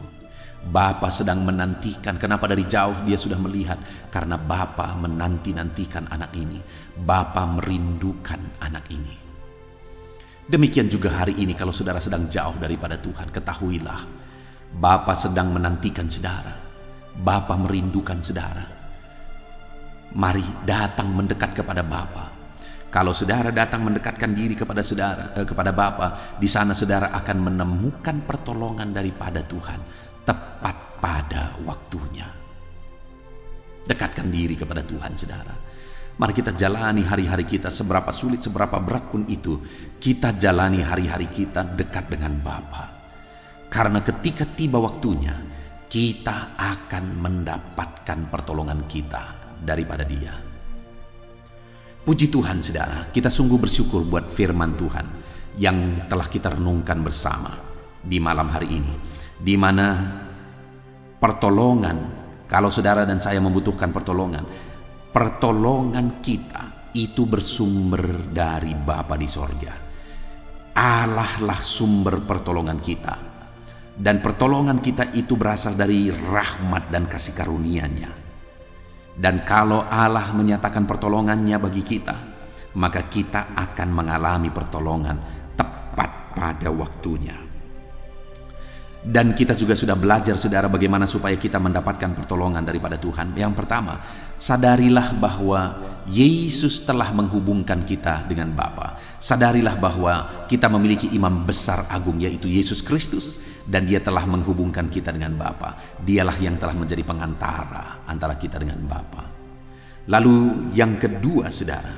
Bapa sedang menantikan. Kenapa dari jauh dia sudah melihat? Karena Bapa menanti-nantikan anak ini. Bapa merindukan anak ini. Demikian juga hari ini kalau saudara sedang jauh daripada Tuhan, ketahuilah Bapa sedang menantikan saudara. Bapa merindukan saudara. Mari datang mendekat kepada Bapa. Kalau saudara datang mendekatkan diri kepada kepada Bapa, di sana saudara akan menemukan pertolongan daripada Tuhan tepat pada waktunya. Dekatkan diri kepada Tuhan saudara. Mari kita jalani hari-hari kita, seberapa sulit, seberapa berat pun itu, kita jalani hari-hari kita dekat dengan Bapa. Karena ketika tiba waktunya, kita akan mendapatkan pertolongan kita daripada Dia. Puji Tuhan saudara, kita sungguh bersyukur buat firman Tuhan yang telah kita renungkan bersama di malam hari ini. Di mana pertolongan, kalau saudara dan saya membutuhkan pertolongan kita itu bersumber dari Bapa di sorga. Allah lah sumber pertolongan kita. Dan pertolongan kita itu berasal dari rahmat dan kasih karunia-Nya. Dan kalau Allah menyatakan pertolongannya bagi kita, maka kita akan mengalami pertolongan tepat pada waktunya. Dan kita juga sudah belajar saudara bagaimana supaya kita mendapatkan pertolongan daripada Tuhan. Yang pertama, sadarilah bahwa Yesus telah menghubungkan kita dengan Bapa. Sadarilah bahwa kita memiliki imam besar agung, yaitu Yesus Kristus. Dan Dia telah menghubungkan kita dengan Bapa. Dialah yang telah menjadi pengantara antara kita dengan Bapa. Lalu yang kedua saudara,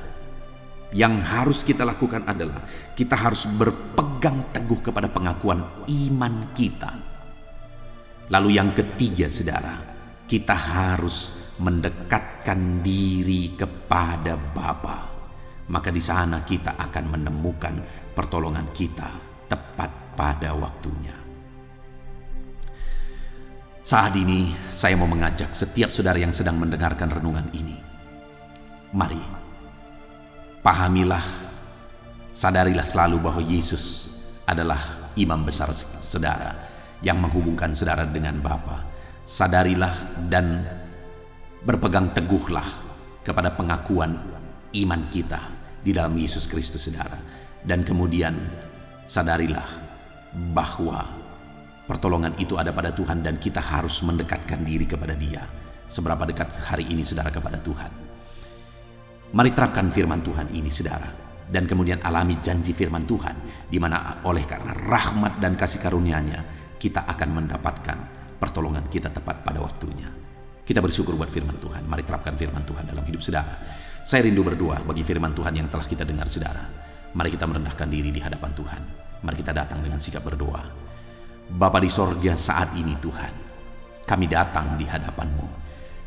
yang harus kita lakukan adalah kita harus berpegang teguh kepada pengakuan iman kita. Lalu yang ketiga saudara, kita harus mendekatkan diri kepada Bapa. Maka di sana kita akan menemukan pertolongan kita tepat pada waktunya. Saat ini saya mau mengajak setiap saudara yang sedang mendengarkan renungan ini. Mari, pahamilah, sadarilah selalu bahwa Yesus adalah imam besar saudara yang menghubungkan saudara dengan Bapa. Sadarilah dan berpegang teguhlah kepada pengakuan iman kita di dalam Yesus Kristus saudara. Dan kemudian sadarilah bahwa pertolongan itu ada pada Tuhan dan kita harus mendekatkan diri kepada Dia. Seberapa dekat hari ini saudara kepada Tuhan? Mari terapkan firman Tuhan ini, saudara, dan kemudian alami janji firman Tuhan, di mana oleh karena rahmat dan kasih karunia-Nya, kita akan mendapatkan pertolongan kita tepat pada waktunya. Kita bersyukur buat firman Tuhan. Mari terapkan firman Tuhan dalam hidup saudara. Saya rindu berdoa bagi firman Tuhan yang telah kita dengar, saudara. Mari kita merendahkan diri di hadapan Tuhan. Mari kita datang dengan sikap berdoa. Bapa di sorga, saat ini Tuhan, kami datang di hadapan-Mu.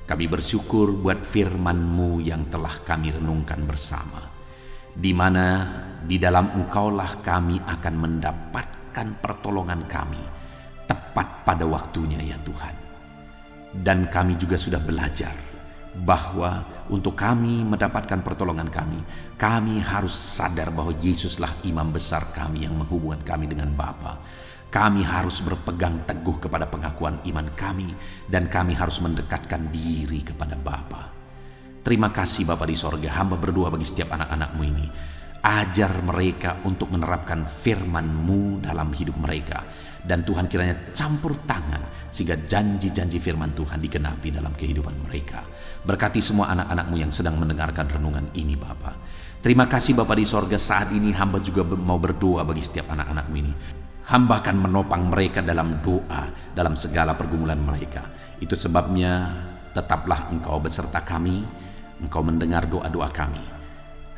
Kami bersyukur buat firman-Mu yang telah kami renungkan bersama, di mana di dalam Engkaulah kami akan mendapatkan pertolongan kami tepat pada waktunya, ya Tuhan. Dan kami juga sudah belajar bahwa untuk kami mendapatkan pertolongan kami harus sadar bahwa Yesuslah imam besar kami yang menghubungkan kami dengan Bapa. Kami harus berpegang teguh kepada pengakuan iman kami, dan kami harus mendekatkan diri kepada Bapa. Terima kasih Bapa di sorga, hamba berdoa bagi setiap anak-anak-Mu ini. Ajar mereka untuk menerapkan firman-Mu dalam hidup mereka. Dan Tuhan kiranya campur tangan sehingga janji-janji firman Tuhan digenapi dalam kehidupan mereka. Berkati semua anak-anak-Mu yang sedang mendengarkan renungan ini, Bapa. Terima kasih Bapa di sorga, saat ini hamba juga mau berdoa bagi setiap anak-anak-Mu ini. Hamba akan menopang mereka dalam doa, dalam segala pergumulan mereka. Itu sebabnya tetaplah Engkau beserta kami, Engkau mendengar doa-doa kami.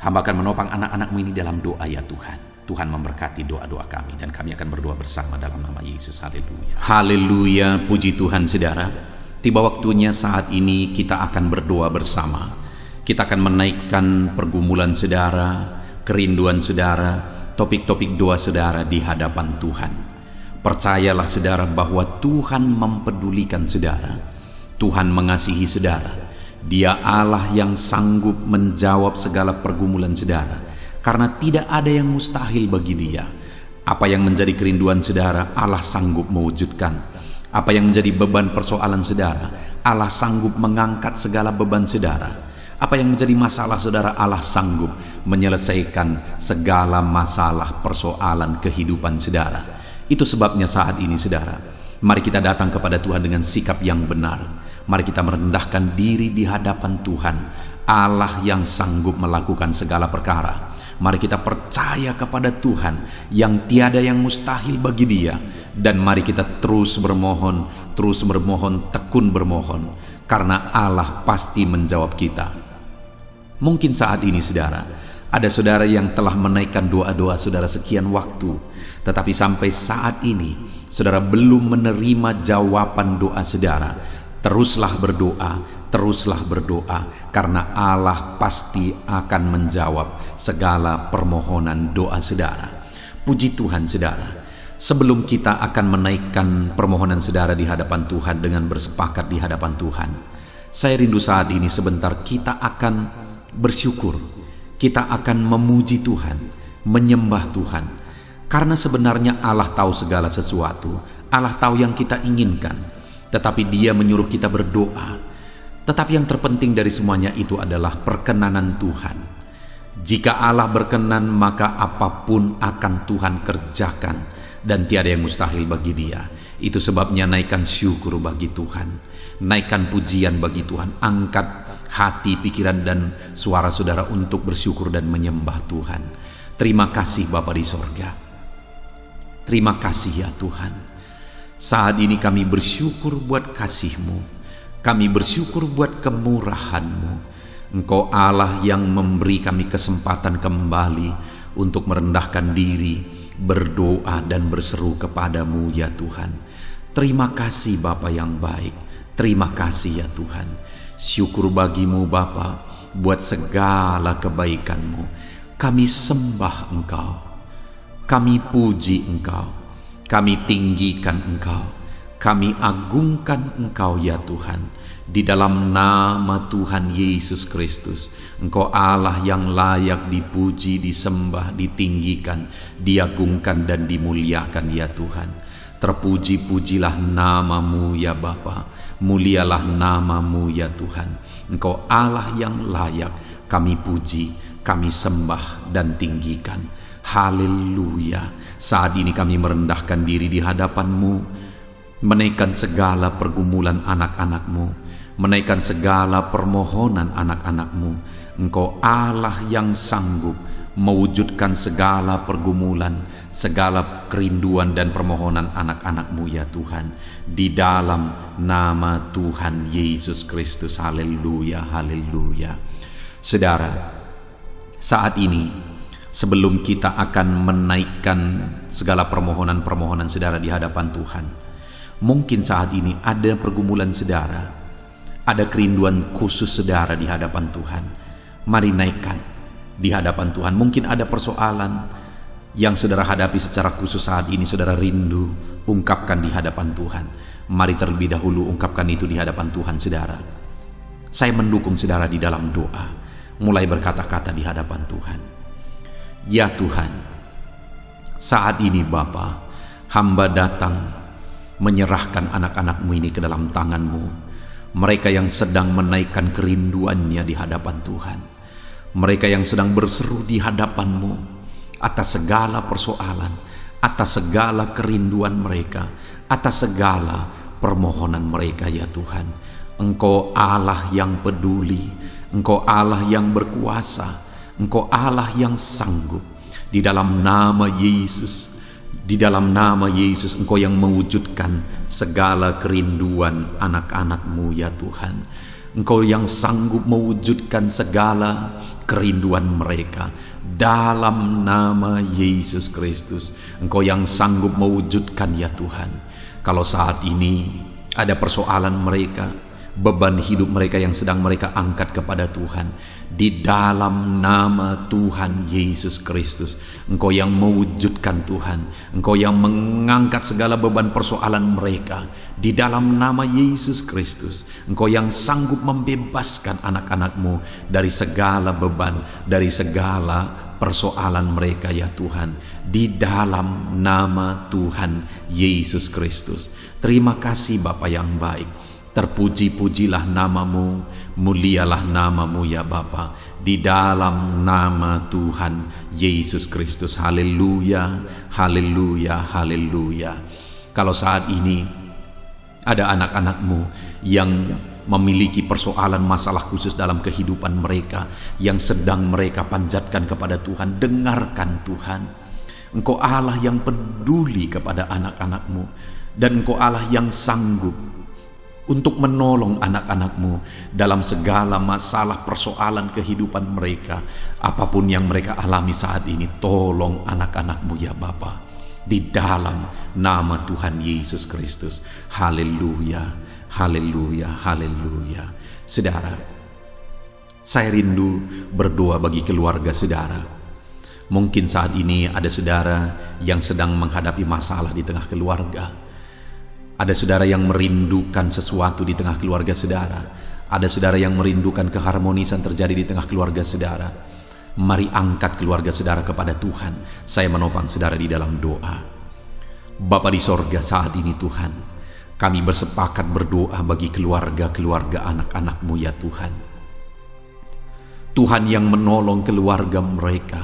Hamba akan menopang anak-anak-Mu ini dalam doa, ya Tuhan. Tuhan memberkati doa-doa kami, dan kami akan berdoa bersama dalam nama Yesus. Haleluya. Haleluya, puji Tuhan saudara. Tiba waktunya saat ini kita akan berdoa bersama. Kita akan menaikkan pergumulan saudara, kerinduan saudara, topik-topik doa saudara di hadapan Tuhan. Percayalah saudara bahwa Tuhan mempedulikan saudara. Tuhan mengasihi saudara. Dia Allah yang sanggup menjawab segala pergumulan saudara, karena tidak ada yang mustahil bagi Dia. Apa yang menjadi kerinduan saudara, Allah sanggup mewujudkan. Apa yang menjadi beban persoalan saudara, Allah sanggup mengangkat segala beban saudara. Apa yang menjadi masalah saudara, Allah sanggup menyelesaikan segala masalah persoalan kehidupan saudara. Itu sebabnya saat ini saudara, mari kita datang kepada Tuhan dengan sikap yang benar. Mari kita merendahkan diri di hadapan Tuhan, Allah yang sanggup melakukan segala perkara. Mari kita percaya kepada Tuhan yang tiada yang mustahil bagi Dia. Dan mari kita terus bermohon, tekun bermohon, karena Allah pasti menjawab kita. Mungkin saat ini saudara, ada saudara yang telah menaikkan doa-doa saudara sekian waktu, tetapi sampai saat ini saudara belum menerima jawaban doa saudara. Teruslah berdoa, karena Allah pasti akan menjawab segala permohonan doa saudara. Puji Tuhan saudara. Sebelum kita akan menaikkan permohonan saudara di hadapan Tuhan dengan bersepakat di hadapan Tuhan, saya rindu saat ini sebentar kita akan bersyukur. Kita akan memuji Tuhan, menyembah Tuhan. Karena sebenarnya Allah tahu segala sesuatu. Allah tahu yang kita inginkan. Tetapi Dia menyuruh kita berdoa. Tetapi yang terpenting dari semuanya itu adalah perkenanan Tuhan. Jika Allah berkenan, maka apapun akan Tuhan kerjakan, dan tiada yang mustahil bagi Dia. Itu sebabnya naikkan syukur bagi Tuhan, naikkan pujian bagi Tuhan. Angkat hati, pikiran, dan suara saudara untuk bersyukur dan menyembah Tuhan. Terima kasih Bapa di sorga. Terima kasih ya Tuhan. Saat ini kami bersyukur buat kasih-Mu. Kami bersyukur buat kemurahan-Mu. Engkau Allah yang memberi kami kesempatan kembali untuk merendahkan diri, berdoa dan berseru kepadamu ya Tuhan. Terima kasih Bapa yang baik. Terima kasih ya Tuhan. Syukur bagimu Bapa buat segala kebaikan-Mu. Kami sembah Engkau. Kami puji Engkau. Kami tinggikan Engkau, kami agungkan Engkau ya Tuhan. Di dalam nama Tuhan Yesus Kristus, Engkau Allah yang layak dipuji, disembah, ditinggikan, diagungkan dan dimuliakan ya Tuhan. Terpuji-pujilah nama-Mu ya Bapa, mulialah nama-Mu ya Tuhan. Engkau Allah yang layak kami puji, kami sembah dan tinggikan. Haleluya. Saat ini kami merendahkan diri di hadapan-Mu, menaikkan segala pergumulan anak-anak-Mu, menaikkan segala permohonan anak-anak-Mu. Engkau Allah yang sanggup mewujudkan segala pergumulan, segala kerinduan dan permohonan anak-anak-Mu ya Tuhan, di dalam nama Tuhan Yesus Kristus. Haleluya, haleluya. Saudara, saat ini sebelum kita akan menaikkan segala permohonan-permohonan saudara di hadapan Tuhan, mungkin saat ini ada pergumulan saudara, ada kerinduan khusus saudara di hadapan Tuhan. Mari naikkan di hadapan Tuhan. Mungkin ada persoalan yang saudara hadapi secara khusus saat ini, saudara rindu, ungkapkan di hadapan Tuhan. Mari terlebih dahulu ungkapkan itu di hadapan Tuhan saudara. Saya mendukung saudara di dalam doa, mulai berkata-kata di hadapan Tuhan. Ya Tuhan, saat ini Bapa, hamba datang menyerahkan anak-anak-Mu ini ke dalam tangan-Mu. Mereka yang sedang menaikkan kerinduannya di hadapan Tuhan, mereka yang sedang berseru di hadapan-Mu atas segala persoalan, atas segala kerinduan mereka, atas segala permohonan mereka ya Tuhan. Engkau Allah yang peduli, Engkau Allah yang berkuasa, Engkau Allah yang sanggup. Di dalam nama Yesus, di dalam nama Yesus, Engkau yang mewujudkan segala kerinduan anak-anak-Mu ya Tuhan. Engkau yang sanggup mewujudkan segala kerinduan mereka dalam nama Yesus Kristus. Engkau yang sanggup mewujudkan ya Tuhan. Kalau saat ini ada persoalan mereka, beban hidup mereka yang sedang mereka angkat kepada Tuhan, di dalam nama Tuhan Yesus Kristus, Engkau yang mewujudkan Tuhan, Engkau yang mengangkat segala beban persoalan mereka di dalam nama Yesus Kristus. Engkau yang sanggup membebaskan anak-anak-Mu dari segala beban, dari segala persoalan mereka ya Tuhan, di dalam nama Tuhan Yesus Kristus. Terima kasih Bapa yang baik. Terpuji-pujilah nama-Mu, mulialah nama-Mu ya Bapa, di dalam nama Tuhan Yesus Kristus. Haleluya, haleluya, haleluya. Kalau saat ini ada anak-anak-Mu yang memiliki persoalan masalah khusus dalam kehidupan mereka, yang sedang mereka panjatkan kepada Tuhan, dengarkan Tuhan. Engkau Allah yang peduli kepada anak-anak-Mu, dan Engkau Allah yang sanggup untuk menolong anak-anak-Mu dalam segala masalah persoalan kehidupan mereka. Apapun yang mereka alami saat ini, tolong anak-anak-Mu ya Bapa, di dalam nama Tuhan Yesus Kristus. Haleluya, haleluya, haleluya. Saudara, saya rindu berdoa bagi keluarga saudara. Mungkin saat ini ada saudara yang sedang menghadapi masalah di tengah keluarga. Ada saudara yang merindukan sesuatu di tengah keluarga saudara. Ada saudara yang merindukan keharmonisan terjadi di tengah keluarga saudara. Mari angkat keluarga saudara kepada Tuhan. Saya menopang saudara di dalam doa. Bapa di sorga, saat ini Tuhan, kami bersepakat berdoa bagi keluarga-keluarga anak-anak-Mu ya Tuhan. Tuhan yang menolong keluarga mereka.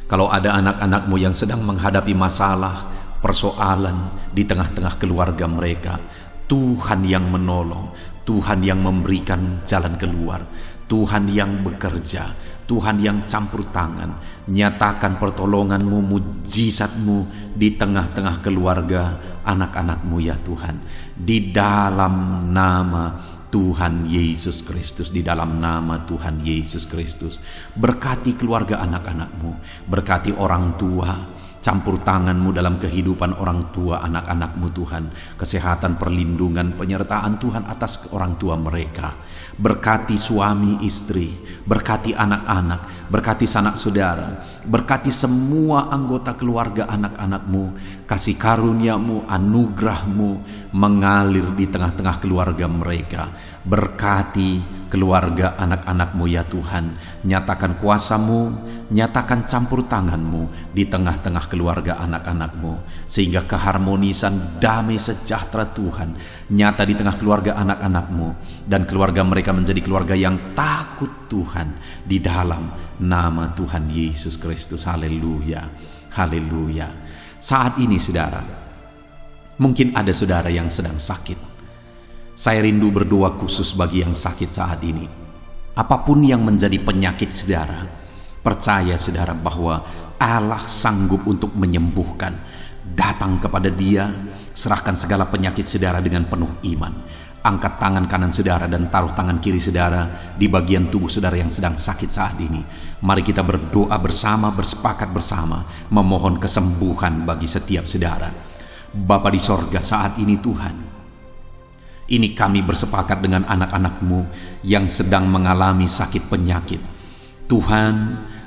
Kalau ada anak-anak-Mu yang sedang menghadapi masalah, persoalan di tengah-tengah keluarga mereka, Tuhan yang menolong, Tuhan yang memberikan jalan keluar, Tuhan yang bekerja, Tuhan yang campur tangan. Nyatakan pertolongan-Mu, mujizat-Mu di tengah-tengah keluarga anak-anak-Mu ya Tuhan, di dalam nama Tuhan Yesus Kristus, di dalam nama Tuhan Yesus Kristus. Berkati keluarga anak-anak-Mu, berkati orang tua, campur tangan-Mu dalam kehidupan orang tua anak-anak-Mu Tuhan. Kesehatan, perlindungan, penyertaan Tuhan atas orang tua mereka. Berkati suami istri, berkati anak-anak, berkati sanak saudara, berkati semua anggota keluarga anak-anak-Mu. Kasih karunia-Mu, anugerah-Mu mengalir di tengah-tengah keluarga mereka. Berkati keluarga anak-anak-Mu ya Tuhan. Nyatakan kuasa-Mu, nyatakan campur tangan-Mu di tengah-tengah keluarga anak-anak-Mu, sehingga keharmonisan, damai sejahtera Tuhan nyata di tengah keluarga anak-anak-Mu, dan keluarga mereka menjadi keluarga yang takut Tuhan, di dalam nama Tuhan Yesus Kristus. Haleluya, haleluya. Saat ini saudara, mungkin ada saudara yang sedang sakit. Saya rindu berdoa khusus bagi yang sakit saat ini. Apapun yang menjadi penyakit saudara, percaya saudara bahwa Allah sanggup untuk menyembuhkan. Datang kepada Dia, serahkan segala penyakit saudara dengan penuh iman. Angkat tangan kanan saudara dan taruh tangan kiri saudara di bagian tubuh saudara yang sedang sakit saat ini. Mari kita berdoa bersama, bersepakat bersama, memohon kesembuhan bagi setiap saudara. Bapa di sorga, saat ini Tuhan, ini kami bersepakat dengan anak-anak-Mu yang sedang mengalami sakit penyakit. Tuhan,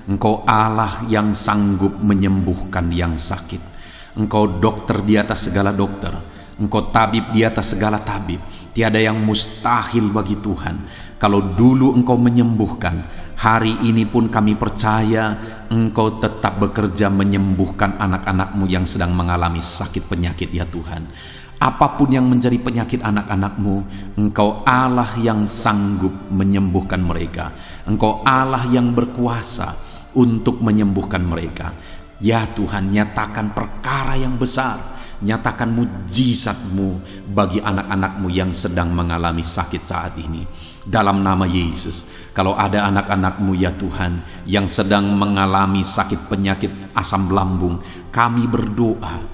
Engkau Allah yang sanggup menyembuhkan yang sakit. Engkau dokter di atas segala dokter, Engkau tabib di atas segala tabib. Tiada yang mustahil bagi Tuhan. Kalau dulu Engkau menyembuhkan, hari ini pun kami percaya Engkau tetap bekerja menyembuhkan anak-anak-Mu yang sedang mengalami sakit penyakit ya Tuhan. Apapun yang menjadi penyakit anak-anak-Mu, Engkau Allah yang sanggup menyembuhkan mereka. Engkau Allah yang berkuasa untuk menyembuhkan mereka. Ya Tuhan, nyatakan perkara yang besar, nyatakan mujizat-Mu bagi anak-anak-Mu yang sedang mengalami sakit saat ini. Dalam nama Yesus, kalau ada anak-anak-Mu ya Tuhan yang sedang mengalami sakit penyakit asam lambung, kami berdoa,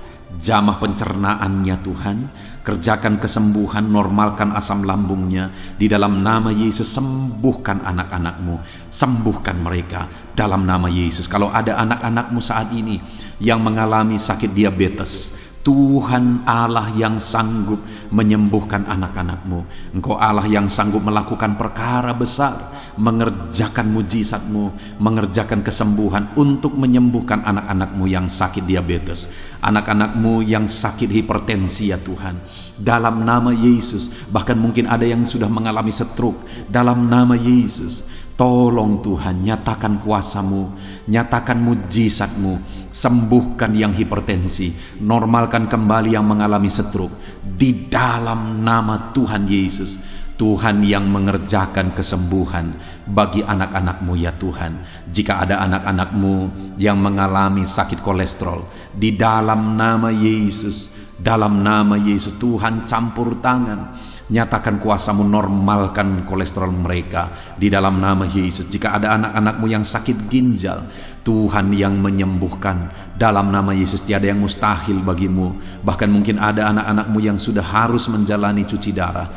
jamah pencernaannya Tuhan, kerjakan kesembuhan, normalkan asam lambungnya. Di dalam nama Yesus, sembuhkan anak-anak-Mu, sembuhkan mereka dalam nama Yesus. Kalau ada anak-anak-Mu saat ini yang mengalami sakit diabetes, Tuhan Allah yang sanggup menyembuhkan anak-anak-Mu. Engkau Allah yang sanggup melakukan perkara besar, mengerjakan mujizat-Mu, mengerjakan kesembuhan untuk menyembuhkan anak-anak-Mu yang sakit diabetes, anak-anak-Mu yang sakit hipertensi ya Tuhan. Dalam nama Yesus, bahkan mungkin ada yang sudah mengalami stroke. Dalam nama Yesus, tolong Tuhan, nyatakan kuasa-Mu, nyatakan mujizat-Mu, sembuhkan yang hipertensi, normalkan kembali yang mengalami stroke. Di dalam nama Tuhan Yesus, Tuhan yang mengerjakan kesembuhan bagi anak-anak-Mu ya Tuhan. Jika ada anak-anak-Mu yang mengalami sakit kolesterol, di dalam nama Yesus, dalam nama Yesus, Tuhan campur tangan, nyatakan kuasa-Mu, normalkan kolesterol mereka di dalam nama Yesus. Jika ada anak-anak-Mu yang sakit ginjal, Tuhan yang menyembuhkan dalam nama Yesus. Tiada yang mustahil bagi-Mu. Bahkan mungkin ada anak-anak-Mu yang sudah harus menjalani cuci darah.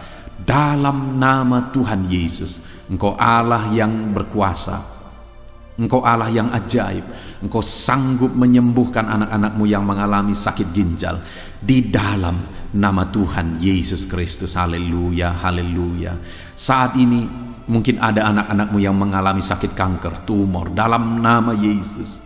Dalam nama Tuhan Yesus, Engkau Allah yang berkuasa, Engkau Allah yang ajaib. Engkau sanggup menyembuhkan anak-anak-Mu yang mengalami sakit ginjal di dalam nama Tuhan Yesus Kristus. Haleluya, haleluya. Saat ini mungkin ada anak-anak-Mu yang mengalami sakit kanker, tumor. Dalam nama Yesus,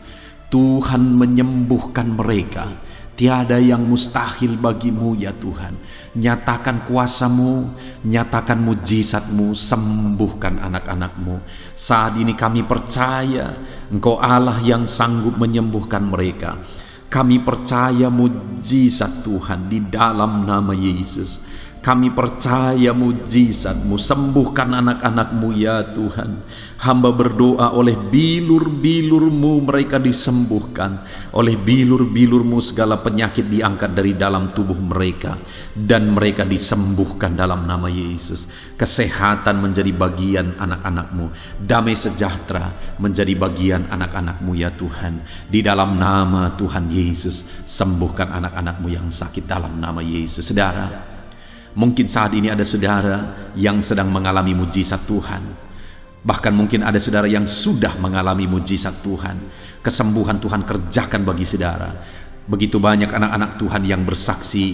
Tuhan menyembuhkan mereka. Tiada yang mustahil bagi-Mu ya Tuhan. Nyatakan kuasa-Mu, nyatakan mujizat-Mu, sembuhkan anak-anak-Mu. Saat ini kami percaya Engkau Allah yang sanggup menyembuhkan mereka. Kami percaya mujizat Tuhan di dalam nama Yesus. Kami percaya mujizat-Mu, sembuhkan anak-anak-Mu ya Tuhan. Hamba berdoa oleh bilur-bilur-Mu mereka disembuhkan. Oleh bilur-bilur-Mu segala penyakit diangkat dari dalam tubuh mereka, dan mereka disembuhkan dalam nama Yesus. Kesehatan menjadi bagian anak-anak-Mu, damai sejahtera menjadi bagian anak-anak-Mu ya Tuhan. Di dalam nama Tuhan Yesus, sembuhkan anak-anak-Mu yang sakit dalam nama Yesus. Saudara, mungkin saat ini ada saudara yang sedang mengalami mujizat Tuhan. Bahkan mungkin ada saudara yang sudah mengalami mujizat Tuhan. Kesembuhan Tuhan kerjakan bagi saudara. Begitu banyak anak-anak Tuhan yang bersaksi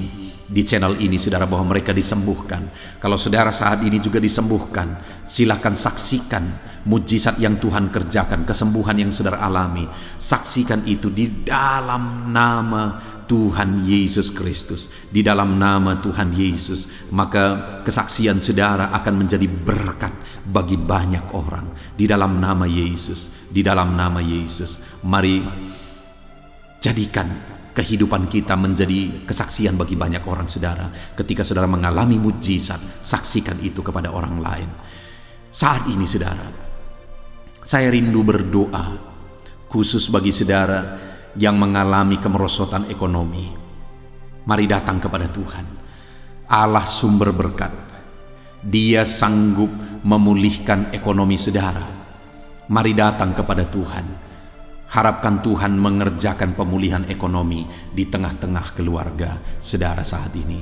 di channel ini saudara bahwa mereka disembuhkan. Kalau saudara saat ini juga disembuhkan, silakan saksikan mujizat yang Tuhan kerjakan, kesembuhan yang saudara alami. Saksikan itu di dalam nama Tuhan Yesus Kristus. Di dalam nama Tuhan Yesus, maka kesaksian saudara akan menjadi berkat bagi banyak orang. Di dalam nama Yesus, di dalam nama Yesus. Mari jadikan kehidupan kita menjadi kesaksian bagi banyak orang saudara. Ketika saudara mengalami mujizat, saksikan itu kepada orang lain. Saat ini saudara, saya rindu berdoa khusus bagi saudara yang mengalami kemerosotan ekonomi. Mari datang kepada Tuhan, Allah sumber berkat. Dia sanggup memulihkan ekonomi saudara. Mari datang kepada Tuhan. Harapkan Tuhan mengerjakan pemulihan ekonomi di tengah-tengah keluarga saudara saat ini.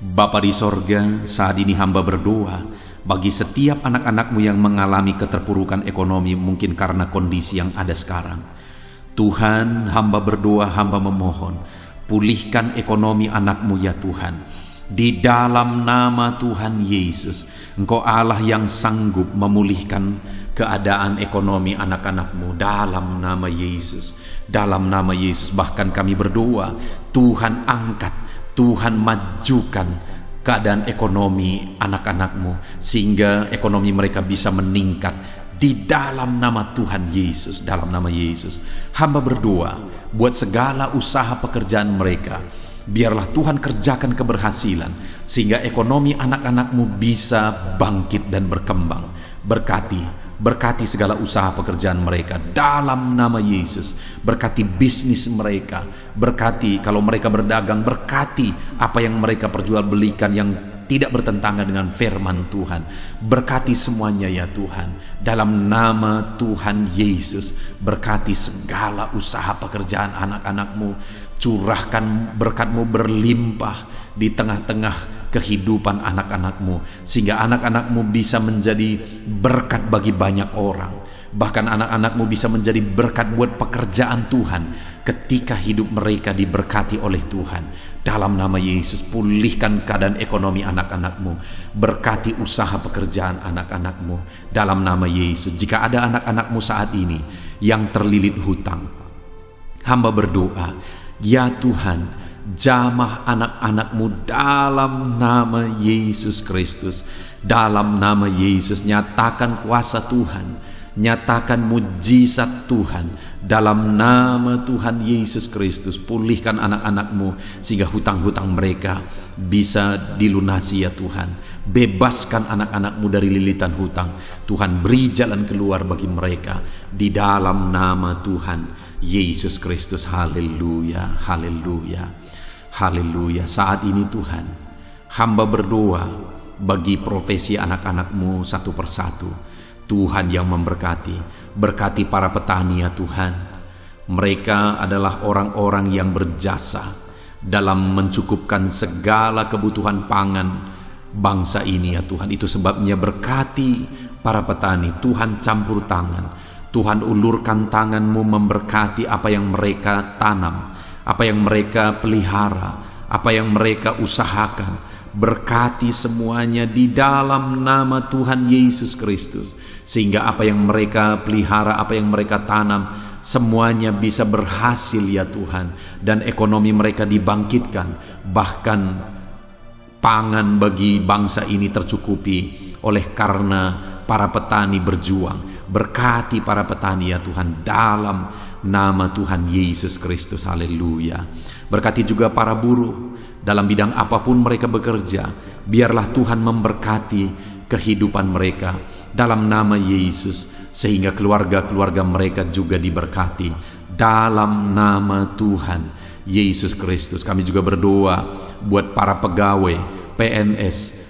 Bapa di sorga, saat ini hamba berdoa bagi setiap anak-anakmu yang mengalami keterpurukan ekonomi mungkin karena kondisi yang ada sekarang. Tuhan, hamba berdoa, hamba memohon, pulihkan ekonomi anakmu ya Tuhan. Di dalam nama Tuhan Yesus, Engkau Allah yang sanggup memulihkan keadaan ekonomi anak-anakmu dalam nama Yesus. Dalam nama Yesus, bahkan kami berdoa, Tuhan angkat, Tuhan majukan keadaan ekonomi anak-anakmu sehingga ekonomi mereka bisa meningkat di dalam nama Tuhan Yesus. Dalam nama Yesus, hamba berdoa buat segala usaha pekerjaan mereka. Biarlah Tuhan kerjakan keberhasilan sehingga ekonomi anak-anakmu bisa bangkit dan berkembang. Berkati segala usaha pekerjaan mereka dalam nama Yesus. Berkati bisnis mereka, berkati kalau mereka berdagang, berkati apa yang mereka perjualbelikan yang tidak bertentangan dengan firman Tuhan. Berkati semuanya ya Tuhan. Dalam nama Tuhan Yesus, berkati segala usaha pekerjaan anak-anakmu. Curahkan berkat-Mu berlimpah di tengah-tengah kehidupan anak-anakmu, sehingga anak-anakmu bisa menjadi berkat bagi banyak orang. Bahkan anak-anakmu bisa menjadi berkat buat pekerjaan Tuhan ketika hidup mereka diberkati oleh Tuhan. Dalam nama Yesus, pulihkan keadaan ekonomi anak-anakmu. Berkati usaha pekerjaan anak-anakmu. Dalam nama Yesus, jika ada anak-anakmu saat ini yang terlilit hutang, hamba berdoa, ya Tuhan, jamah anak-anakmu dalam nama Yesus Kristus. Dalam nama Yesus, nyatakan kuasa Tuhan, nyatakan mujizat Tuhan. Dalam nama Tuhan Yesus Kristus, pulihkan anak-anakmu sehingga hutang-hutang mereka bisa dilunasi ya Tuhan. Bebaskan anak-anakmu dari lilitan hutang. Tuhan, beri jalan keluar bagi mereka di dalam nama Tuhan Yesus Kristus. Haleluya, haleluya, haleluya. Saat ini Tuhan, hamba berdoa bagi profesi anak-anakmu satu persatu. Tuhan yang memberkati. Berkati para petani ya Tuhan. Mereka adalah orang-orang yang berjasa dalam mencukupkan segala kebutuhan pangan bangsa ini ya Tuhan. Itu sebabnya berkati para petani. Tuhan campur tangan. Tuhan ulurkan tangan-Mu memberkati apa yang mereka tanam, apa yang mereka pelihara, apa yang mereka usahakan. Berkati semuanya di dalam nama Tuhan Yesus Kristus, sehingga apa yang mereka pelihara, apa yang mereka tanam, semuanya bisa berhasil ya Tuhan, dan ekonomi mereka dibangkitkan. Bahkan pangan bagi bangsa ini tercukupi oleh karena para petani berjuang. Berkati para petani ya Tuhan dalam nama Tuhan Yesus Kristus. Haleluya. Berkati juga para buruh dalam bidang apapun mereka bekerja. Biarlah Tuhan memberkati kehidupan mereka dalam nama Yesus, sehingga keluarga-keluarga mereka juga diberkati dalam nama Tuhan Yesus Kristus. Kami juga berdoa buat para pegawai PNS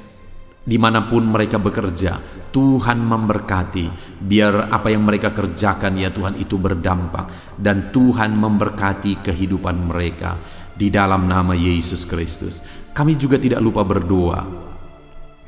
dimanapun mereka bekerja. Tuhan memberkati, biar apa yang mereka kerjakan ya Tuhan itu berdampak, dan Tuhan memberkati kehidupan mereka di dalam nama Yesus Kristus. Kami juga tidak lupa berdoa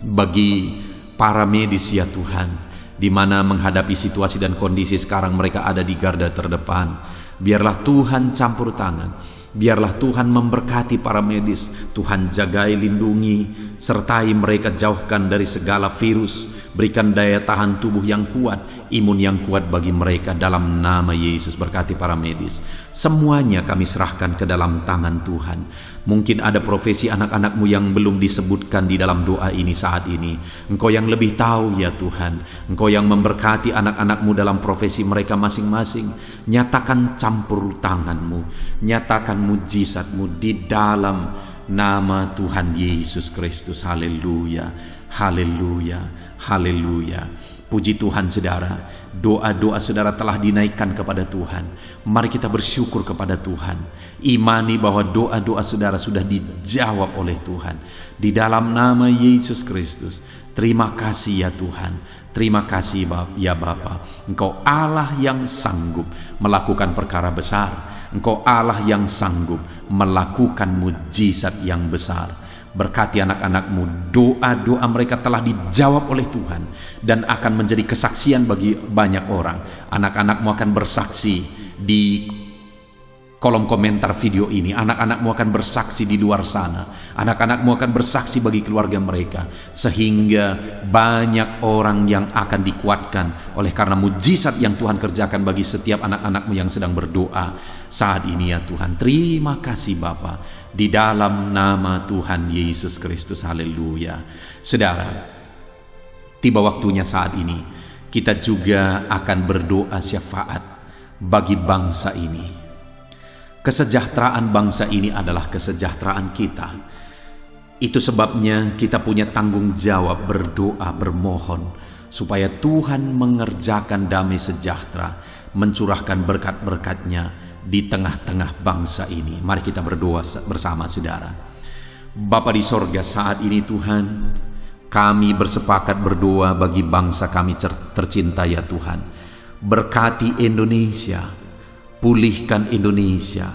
bagi para medis ya Tuhan, di mana menghadapi situasi dan kondisi sekarang mereka ada di garda terdepan. Biarlah Tuhan campur tangan. Biarlah Tuhan memberkati para medis. Tuhan jagai, lindungi, sertai mereka, jauhkan dari segala virus. Berikan daya tahan tubuh yang kuat, imun yang kuat bagi mereka dalam nama Yesus. Berkati para medis. Semuanya kami serahkan ke dalam tangan Tuhan. Mungkin ada profesi anak-anakmu yang belum disebutkan di dalam doa ini saat ini. Engkau yang lebih tahu ya Tuhan. Engkau yang memberkati anak-anakmu dalam profesi mereka masing-masing. Nyatakan campur tangan-Mu, nyatakan mujizat-Mu di dalam nama Tuhan Yesus Kristus. Haleluya, haleluya, haleluya. Puji Tuhan saudara, doa-doa saudara telah dinaikkan kepada Tuhan. Mari kita bersyukur kepada Tuhan. Imani bahwa doa-doa saudara sudah dijawab oleh Tuhan. Di dalam nama Yesus Kristus, Terima kasih ya Tuhan. Terima kasih ya Bapa. Engkau Allah yang sanggup melakukan perkara besar. Engkau Allah yang sanggup melakukan mujizat yang besar. Berkati anak-anak-Mu, doa-doa mereka telah dijawab oleh Tuhan dan akan menjadi kesaksian bagi banyak orang. Anak-anak-Mu akan bersaksi di kolom komentar video ini. Anak-anak-Mu akan bersaksi di luar sana. Anak-anak-Mu akan bersaksi bagi keluarga mereka, sehingga banyak orang yang akan dikuatkan oleh karena mujizat yang Tuhan kerjakan bagi setiap anak-anak-Mu yang sedang berdoa saat ini ya Tuhan. Terima kasih Bapa, di dalam nama Tuhan Yesus Kristus. Haleluya. Saudara, tiba waktunya saat ini kita juga akan berdoa syafaat bagi bangsa ini. Kesejahteraan bangsa ini adalah kesejahteraan kita. Itu sebabnya kita punya tanggung jawab berdoa, bermohon supaya Tuhan mengerjakan damai sejahtera, mencurahkan berkat-berkat-Nya di tengah-tengah bangsa ini. Mari kita berdoa bersama saudara. Bapa di sorga, saat ini Tuhan, kami bersepakat berdoa bagi bangsa kami tercinta ya Tuhan. Berkati Indonesia, pulihkan Indonesia,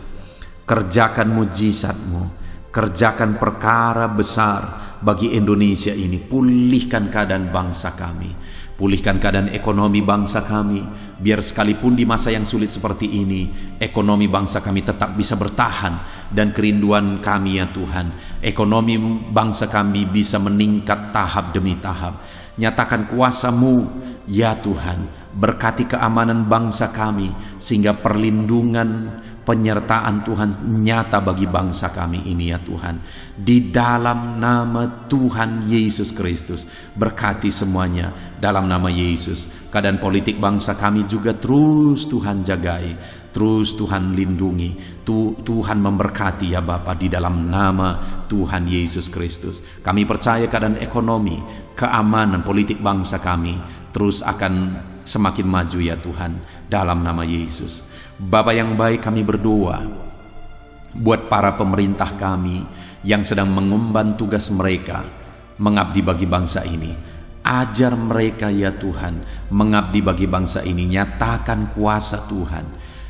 kerjakan mujizat-Mu, kerjakan perkara besar bagi Indonesia ini. Pulihkan keadaan bangsa kami, pulihkan keadaan ekonomi bangsa kami, biar sekalipun di masa yang sulit seperti ini, ekonomi bangsa kami tetap bisa bertahan. Dan kerinduan kami ya Tuhan, ekonomi bangsa kami bisa meningkat tahap demi tahap. Nyatakan kuasa-Mu ya Tuhan, berkati keamanan bangsa kami, sehingga perlindungan, penyertaan Tuhan nyata bagi bangsa kami ini ya Tuhan. Di dalam nama Tuhan Yesus Kristus, berkati semuanya dalam nama Yesus. Keadaan politik bangsa kami juga terus Tuhan jagai, terus Tuhan lindungi, Tuhan memberkati ya Bapa, di dalam nama Tuhan Yesus Kristus. Kami percaya keadaan ekonomi, keamanan politik bangsa kami terus akan semakin maju ya Tuhan, dalam nama Yesus. Bapa yang baik, kami berdoa buat para pemerintah kami yang sedang mengemban tugas mereka mengabdi bagi bangsa ini. Ajar mereka ya Tuhan mengabdi bagi bangsa ini. Nyatakan kuasa Tuhan,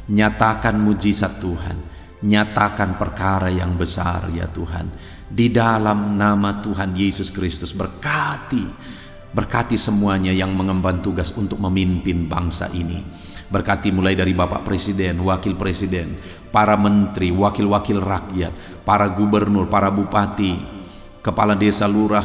nyatakan mujizat Tuhan, nyatakan perkara yang besar ya Tuhan. Di dalam nama Tuhan Yesus Kristus, berkati semuanya yang mengemban tugas untuk memimpin bangsa ini. Berkati mulai dari Bapak Presiden, Wakil Presiden, para menteri, wakil-wakil rakyat, para gubernur, para bupati, kepala desa, lurah,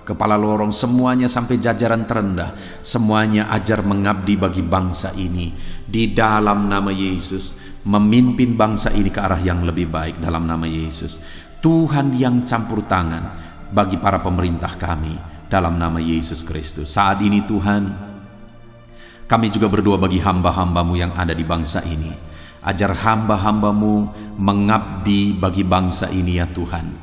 kepala lorong, semuanya sampai jajaran terendah. Semuanya ajar mengabdi bagi bangsa ini. Di dalam nama Yesus, memimpin bangsa ini ke arah yang lebih baik dalam nama Yesus. Tuhan yang campur tangan bagi para pemerintah kami dalam nama Yesus Kristus. Saat ini Tuhan, kami juga berdoa bagi hamba-hamba-Mu yang ada di bangsa ini. Ajar hamba-hamba-Mu mengabdi bagi bangsa ini ya Tuhan.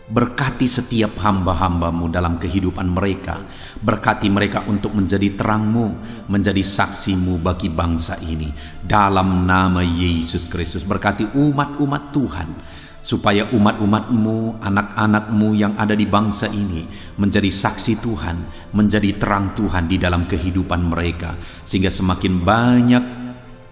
Berkati setiap hamba-hamba-Mu dalam kehidupan mereka. Berkati mereka untuk menjadi terang-Mu, menjadi saksi-Mu bagi bangsa ini. Dalam nama Yesus Kristus, berkati umat-umat Tuhan, supaya umat-umat-Mu, anak-anak-Mu yang ada di bangsa ini menjadi saksi Tuhan, menjadi terang Tuhan di dalam kehidupan mereka, sehingga semakin banyak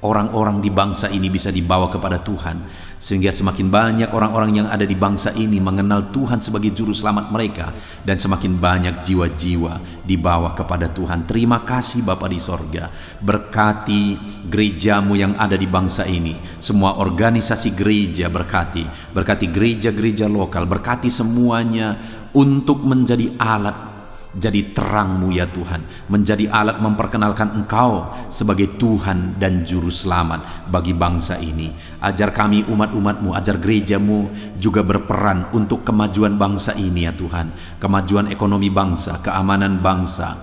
orang-orang di bangsa ini bisa dibawa kepada Tuhan, sehingga semakin banyak orang-orang yang ada di bangsa ini mengenal Tuhan sebagai juru selamat mereka, dan semakin banyak jiwa-jiwa dibawa kepada Tuhan. Terima kasih Bapa di sorga. Berkati gereja-Mu yang ada di bangsa ini, semua organisasi gereja berkati gereja-gereja lokal, berkati semuanya untuk menjadi alat, jadi terang-Mu ya Tuhan, menjadi alat memperkenalkan Engkau sebagai Tuhan dan Juru Selamat bagi bangsa ini. Ajar kami umat-umat-Mu, ajar gereja-Mu juga berperan untuk kemajuan bangsa ini ya Tuhan, kemajuan ekonomi bangsa, keamanan bangsa.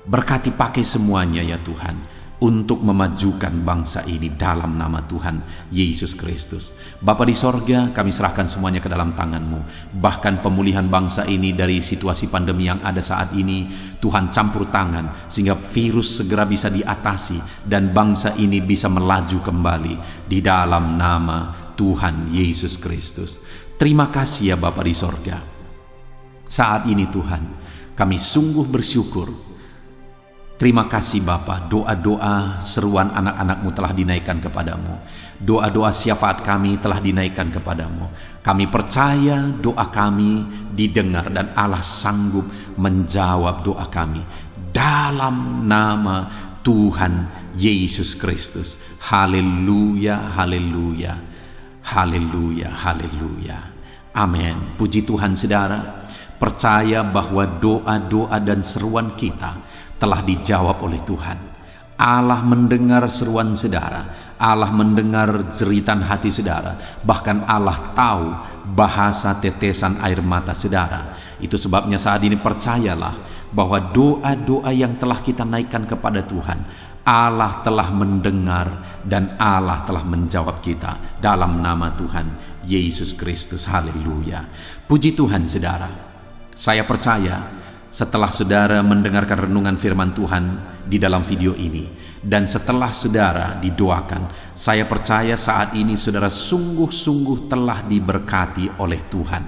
Berkati pakai semuanya ya Tuhan untuk memajukan bangsa ini dalam nama Tuhan Yesus Kristus. Bapa di sorga, kami serahkan semuanya ke dalam tangan-Mu. Bahkan pemulihan bangsa ini dari situasi pandemi yang ada saat ini, Tuhan campur tangan sehingga virus segera bisa diatasi dan bangsa ini bisa melaju kembali di dalam nama Tuhan Yesus Kristus. Terima kasih ya Bapa di sorga. Saat ini Tuhan, Kami sungguh bersyukur. Terima kasih Bapa, doa-doa seruan anak-anak-Mu telah dinaikkan kepadamu. Doa-doa syafaat kami telah dinaikkan kepadamu. Kami percaya doa kami didengar dan Allah sanggup menjawab doa kami. Dalam nama Tuhan Yesus Kristus. Haleluya, haleluya, haleluya, haleluya. Amin. Puji Tuhan saudara. Percaya bahwa doa-doa dan seruan kita telah dijawab oleh Tuhan. Allah mendengar seruan saudara. Allah mendengar jeritan hati saudara. Bahkan Allah tahu bahasa tetesan air mata saudara. Itu sebabnya saat ini percayalah bahwa doa-doa yang telah kita naikkan kepada Tuhan, Allah telah mendengar dan Allah telah menjawab kita dalam nama Tuhan Yesus Kristus. Haleluya. Puji Tuhan saudara. Saya percaya setelah saudara mendengarkan renungan firman Tuhan di dalam video ini, dan setelah saudara didoakan, saya percaya saat ini saudara sungguh-sungguh telah diberkati oleh Tuhan.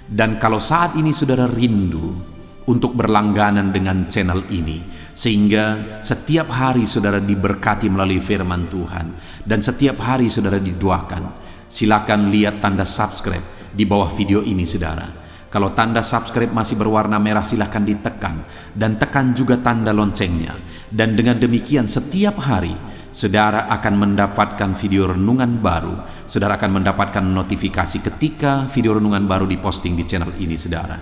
Dan kalau saat ini saudara rindu untuk berlangganan dengan channel ini, sehingga setiap hari saudara diberkati melalui firman Tuhan, dan setiap hari saudara didoakan, silakan lihat tanda subscribe di bawah video ini saudara. Kalau tanda subscribe masih berwarna merah, silahkan ditekan dan tekan juga tanda loncengnya. Dan dengan demikian setiap hari saudara akan mendapatkan video renungan baru. Saudara akan mendapatkan notifikasi ketika video renungan baru diposting di channel ini saudara.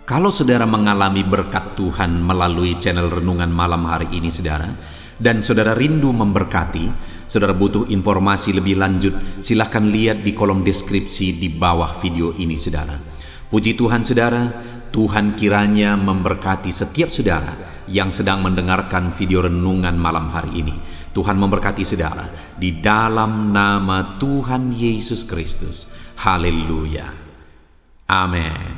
Kalau saudara mengalami berkat Tuhan melalui channel renungan malam hari ini saudara, dan saudara rindu memberkati, saudara butuh informasi lebih lanjut, silahkan lihat di kolom deskripsi di bawah video ini saudara. Puji Tuhan saudara, Tuhan kiranya memberkati setiap saudara yang sedang mendengarkan video renungan malam hari ini. Tuhan memberkati saudara di dalam nama Tuhan Yesus Kristus. Haleluya. Amin.